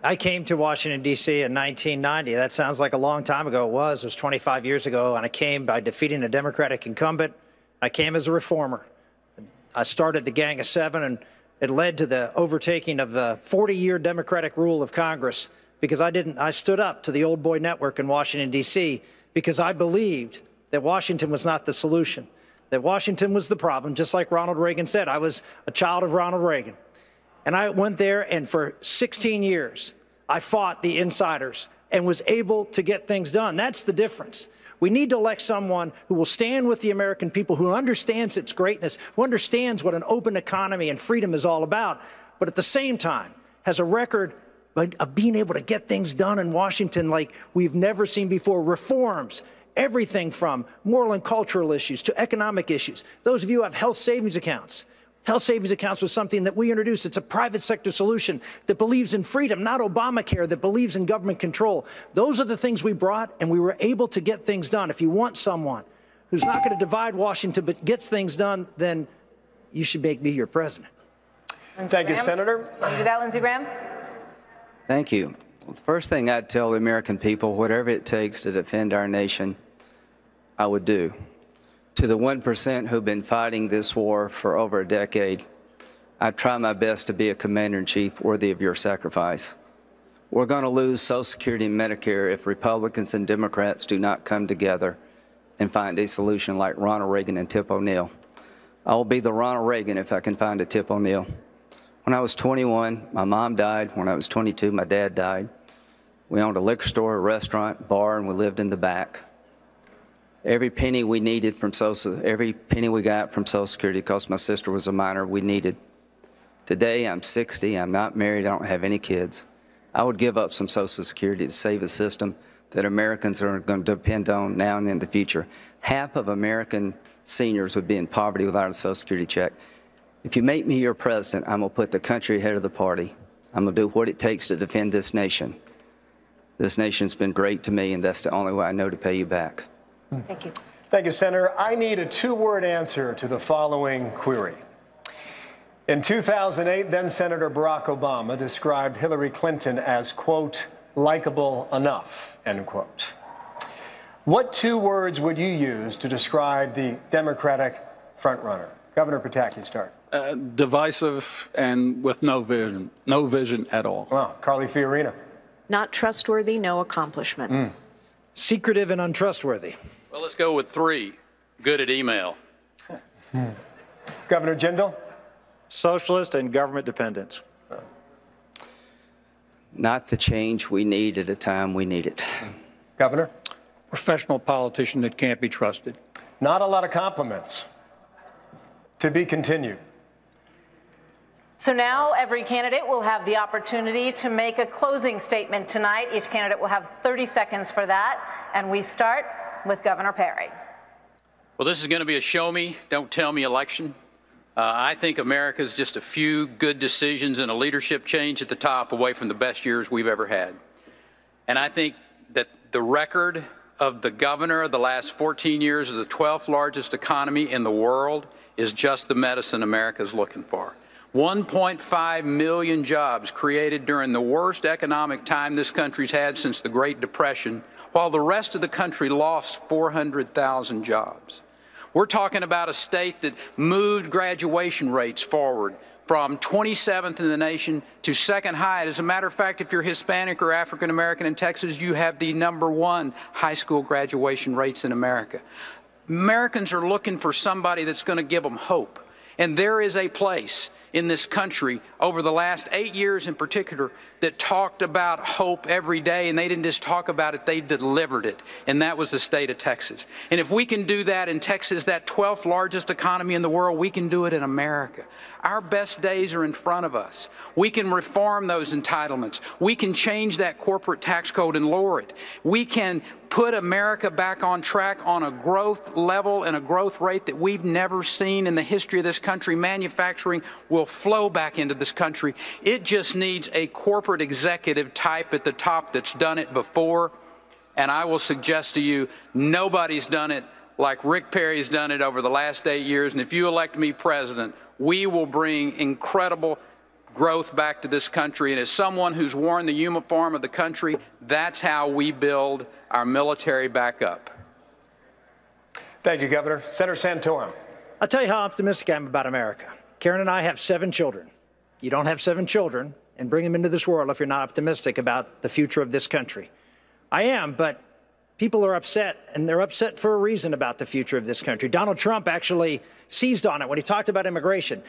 I came to Washington, D.C. in 1990. That sounds like a long time ago. It was 25 years ago, and I came by defeating a Democratic incumbent. I came as a reformer. I started the Gang of Seven, and it led to the overtaking of the 40-year Democratic rule of Congress, because I stood up to the old boy network in Washington, D.C., because I believed that Washington was not the solution, that Washington was the problem, just like Ronald Reagan said. I was a child of Ronald Reagan. And I went there, and for 16 years, I fought the insiders and was able to get things done. That's the difference. We need to elect someone who will stand with the American people, who understands its greatness, who understands what an open economy and freedom is all about, but at the same time has a record of being able to get things done in Washington like we've never seen before. Reforms, everything from moral and cultural issues to economic issues. Those of you who have health savings accounts. Health savings accounts was something that we introduced. It's a private sector solution that believes in freedom, not Obamacare, that believes in government control. Those are the things we brought, and we were able to get things done. If you want someone who's not going to divide Washington but gets things done, then you should make me your president. Thank you, Senator. Can you do that, Lindsey Graham? Thank you. Well, the first thing I'd tell the American people, whatever it takes to defend our nation, I would do. To the 1% who've been fighting this war for over a decade, I try my best to be a commander-in-chief worthy of your sacrifice. We're going to lose Social Security and Medicare if Republicans and Democrats do not come together and find a solution like Ronald Reagan and Tip O'Neill. I will be the Ronald Reagan if I can find a Tip O'Neill. When I was 21, my mom died. When I was 22, my dad died. We owned a liquor store, a restaurant, bar, and we lived in the back. Every penny we needed from every penny we got from Social Security, because my sister was a minor, we needed. Today, I'm 60, I'm not married, I don't have any kids. I would give up some Social Security to save a system that Americans are going to depend on now and in the future. Half of American seniors would be in poverty without a Social Security check. If you make me your president, I'm going to put the country ahead of the party. I'm going to do what it takes to defend this nation. This nation's been great to me, and that's the only way I know to pay you back. Thank you. Thank you, Senator. I need a two-word answer to the following query. In 2008, then-Senator Barack Obama described Hillary Clinton as, quote, likable enough, end quote. What two words would you use to describe the Democratic frontrunner? Governor Pataki, start. Divisive and with no vision at all. Wow, Carly Fiorina. Not trustworthy, no accomplishment. Secretive and untrustworthy. Well, let's go with three. Good at email. Governor Jindal. Socialist and government dependent. Not the change we need at a time we need it. Governor. Professional politician that can't be trusted. Not a lot of compliments. To be continued. So now every candidate will have the opportunity to make a closing statement tonight. Each candidate will have 30 seconds for that. And we start with Governor Perry. Well, this is going to be a show me, don't tell me election. I think America's just a few good decisions and a leadership change at the top away from the best years we've ever had. And I think that the record of the governor of the last 14 years of the 12th largest economy in the world is just the medicine America's looking for. 1.5 million jobs created during the worst economic time this country's had since the Great Depression, while the rest of the country lost 400,000 jobs. We're talking about a state that moved graduation rates forward from 27th in the nation to second high. As a matter of fact, if you're Hispanic or African American in Texas, you have the #1 high school graduation rates in America. Americans are looking for somebody that's going to give them hope. And there is a place in this country over the last 8 years in particular that talked about hope every day, and they didn't just talk about it, they delivered it, and that was the state of Texas. And if we can do that in Texas, that 12th largest economy in the world, we can do it in America. Our best days are in front of us. We can reform those entitlements. We can change that corporate tax code and lower it. We can put America back on track on a growth level and a growth rate that we've never seen in the history of this country. Manufacturing will flow back into this country. It just needs a corporate executive type at the top that's done it before. And I will suggest to you, nobody's done it like Rick Perry's done it over the last 8 years. And if you elect me president, we will bring incredible growth back to this country. And as someone who's worn the uniform of the country, that's how we build our military back up. Thank you, Governor. Senator Santorum. I'll tell you how optimistic I am about America. Karen and I have 7 children. You don't have 7 children and bring them into this world if you're not optimistic about the future of this country. I am, but people are upset, and they're upset for a reason about the future of this country. Donald Trump actually seized on it when he talked about immigration.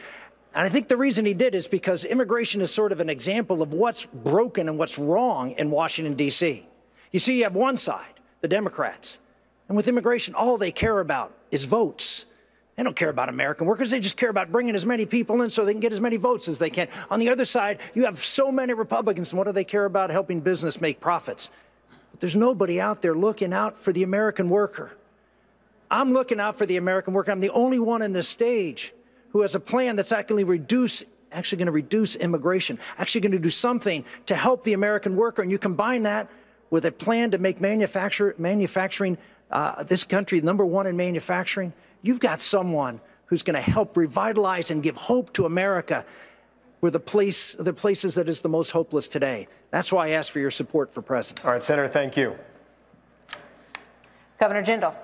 And I think the reason he did is because immigration is sort of an example of what's broken and what's wrong in Washington, D.C. You see, you have one side, the Democrats, and with immigration, all they care about is votes. They don't care about American workers. They just care about bringing as many people in so they can get as many votes as they can. On the other side, you have so many Republicans, and what do they care about? Helping business make profits. But there's nobody out there looking out for the American worker. I'm looking out for the American worker. I'm the only one in this stage who has a plan that's actually going to reduce immigration, actually going to do something to help the American worker. And you combine that with a plan to make manufacturing this country #1 in manufacturing, you've got someone who's going to help revitalize and give hope to America, where the places that is the most hopeless today. That's why I ask for your support for president. All right, Senator, thank you. Governor Jindal.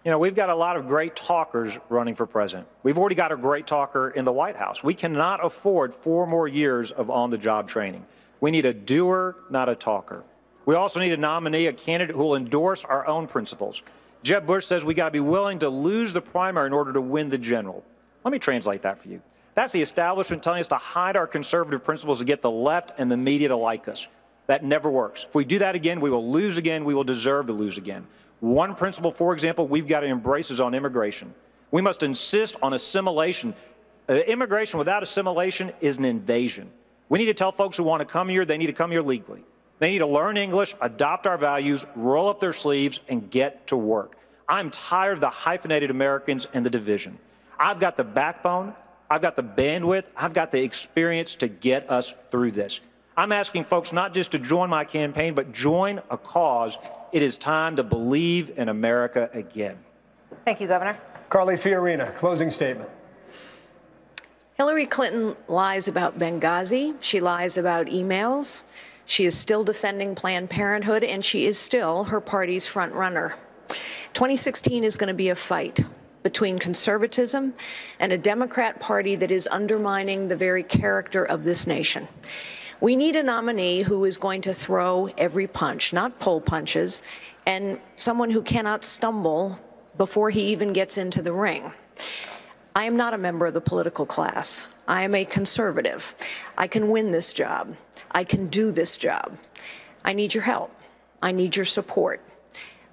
You know, we've got a lot of great talkers running for president. We've already got a great talker in the White House. We cannot afford 4 more years of on-the-job training. We need a doer, not a talker. We also need a nominee, a candidate who will endorse our own principles. Jeb Bush says we got to be willing to lose the primary in order to win the general. Let me translate that for you. That's the establishment telling us to hide our conservative principles to get the left and the media to like us. That never works. If we do that again, we will lose again. We will deserve to lose again. One principle, for example, we've got to embrace is on immigration. We must insist on assimilation. Immigration without assimilation is an invasion. We need to tell folks who want to come here, they need to come here legally. They need to learn English, adopt our values, roll up their sleeves, and get to work. I'm tired of the hyphenated Americans and the division. I've got the backbone, I've got the bandwidth, I've got the experience to get us through this. I'm asking folks not just to join my campaign, but join a cause. It is time to believe in America again. Thank you, Governor. Carly Fiorina, closing statement. Hillary Clinton lies about Benghazi. She lies about emails. She is still defending Planned Parenthood, and she is still her party's front runner. 2016 is going to be a fight between conservatism and a Democrat Party that is undermining the very character of this nation. We need a nominee who is going to throw every punch, not pull punches, and someone who cannot stumble before he even gets into the ring. I am not a member of the political class. I am a conservative. I can win this job. I can do this job. I need your help. I need your support.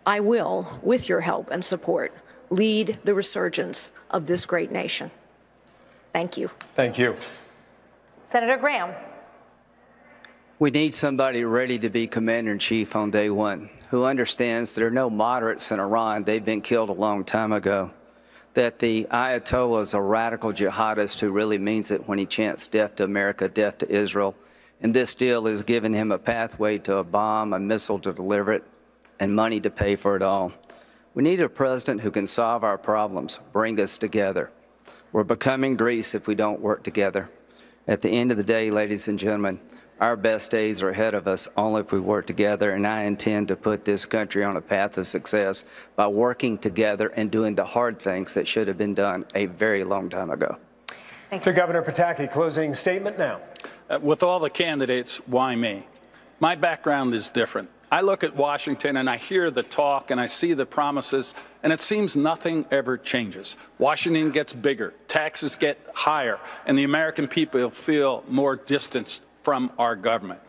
I will, with your help and support, lead the resurgence of this great nation. Thank you. Thank you. Senator Graham. We need somebody ready to be commander-in-chief on day one, who understands there are no moderates in Iran. They've been killed a long time ago. That the Ayatollah is a radical jihadist who really means it when he chants death to America, death to Israel. And this deal is giving him a pathway to a bomb, a missile to deliver it, and money to pay for it all. We need a president who can solve our problems, bring us together. We're becoming Greece if we don't work together. At the end of the day, ladies and gentlemen, our best days are ahead of us only if we work together, and I intend to put this country on a path of success by working together and doing the hard things that should have been done a very long time ago. To Governor Pataki, closing statement now. With all the candidates, why me? My background is different. I look at Washington and I hear the talk and I see the promises, and it seems nothing ever changes. Washington gets bigger, taxes get higher, and the American people feel more distanced from our government.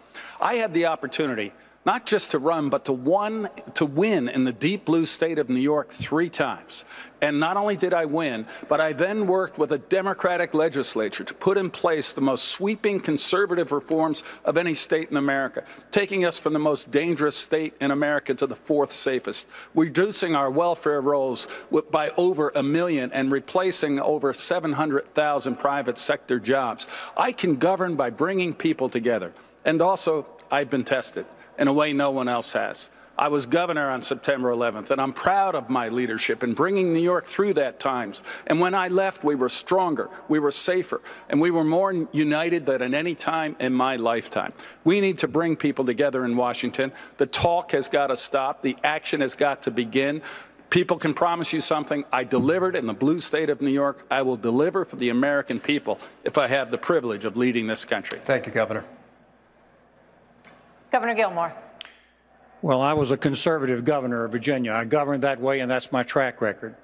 I had the opportunity not just to run, but to win in the deep blue state of New York 3 times. And not only did I win, but I then worked with a Democratic legislature to put in place the most sweeping conservative reforms of any state in America, taking us from the most dangerous state in America to the 4th safest, reducing our welfare rolls by over 1 million and replacing over 700,000 private sector jobs. I can govern by bringing people together. And also, I've been tested in a way no one else has. I was governor on September 11th, and I'm proud of my leadership in bringing New York through that times. And when I left, we were stronger, we were safer, and we were more united than at any time in my lifetime. We need to bring people together in Washington. The talk has got to stop. The action has got to begin. People can promise you something. I delivered in the blue state of New York. I will deliver for the American people if I have the privilege of leading this country. Thank you, Governor. Governor Gilmore. Well, I was a conservative governor of Virginia. I governed that way, and that's my track record.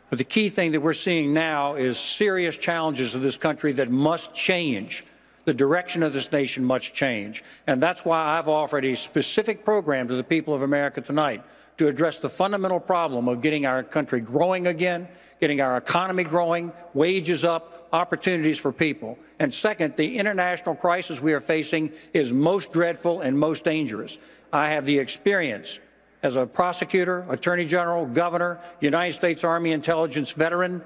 But the key thing that we're seeing now is serious challenges to this country that must change. The direction of this nation must change. And that's why I've offered a specific program to the people of America tonight to address the fundamental problem of getting our country growing again, getting our economy growing, wages up, opportunities for people. And second, the international crisis we are facing is most dreadful and most dangerous. I have the experience as a prosecutor, attorney general, governor, United States Army intelligence veteran,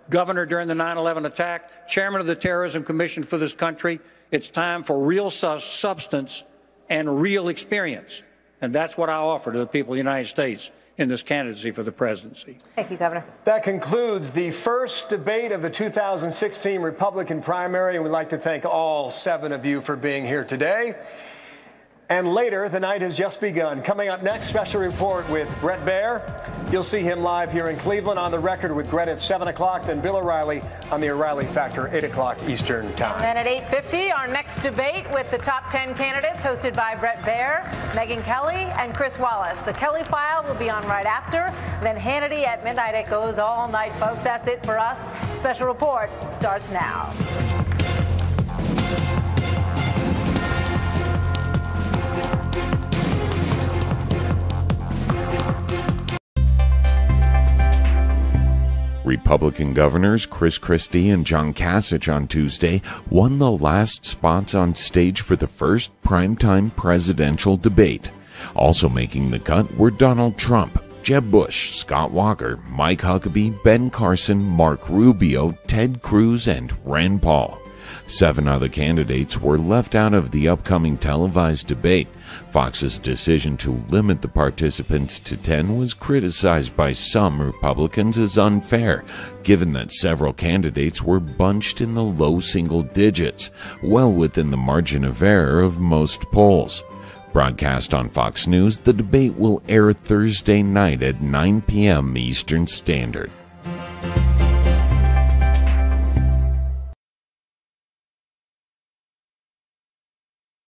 governor during the 9/11 attack, chairman of the Terrorism Commission for this country. It's time for real substance and real experience. And that's what I offer to the people of the United States in this candidacy for the presidency. Thank you, Governor. That concludes the first debate of the 2016 Republican primary. And we'd like to thank all 7 of you for being here today. And later, the night has just begun. Coming up next, special report with Bret Baier. You'll see him live here in Cleveland on the record with Bret at 7 o'clock. Then Bill O'Reilly on the O'Reilly Factor, 8 o'clock Eastern Time. And then at 8:50, our next debate with the top 10 candidates hosted by Bret Baier, Megyn Kelly, and Chris Wallace. The Kelly File will be on right after. Then Hannity at midnight. It goes all night, folks. That's it for us. Special report starts now. Republican governors Chris Christie and John Kasich on Tuesday won the last spots on stage for the first primetime presidential debate. Also making the cut were Donald Trump, Jeb Bush, Scott Walker, Mike Huckabee, Ben Carson, Mark Rubio, Ted Cruz, and Rand Paul. 7 other candidates were left out of the upcoming televised debate. Fox's decision to limit the participants to 10 was criticized by some Republicans as unfair, given that several candidates were bunched in the low single digits, well within the margin of error of most polls. Broadcast on Fox News, the debate will air Thursday night at 9 p.m. Eastern Standard.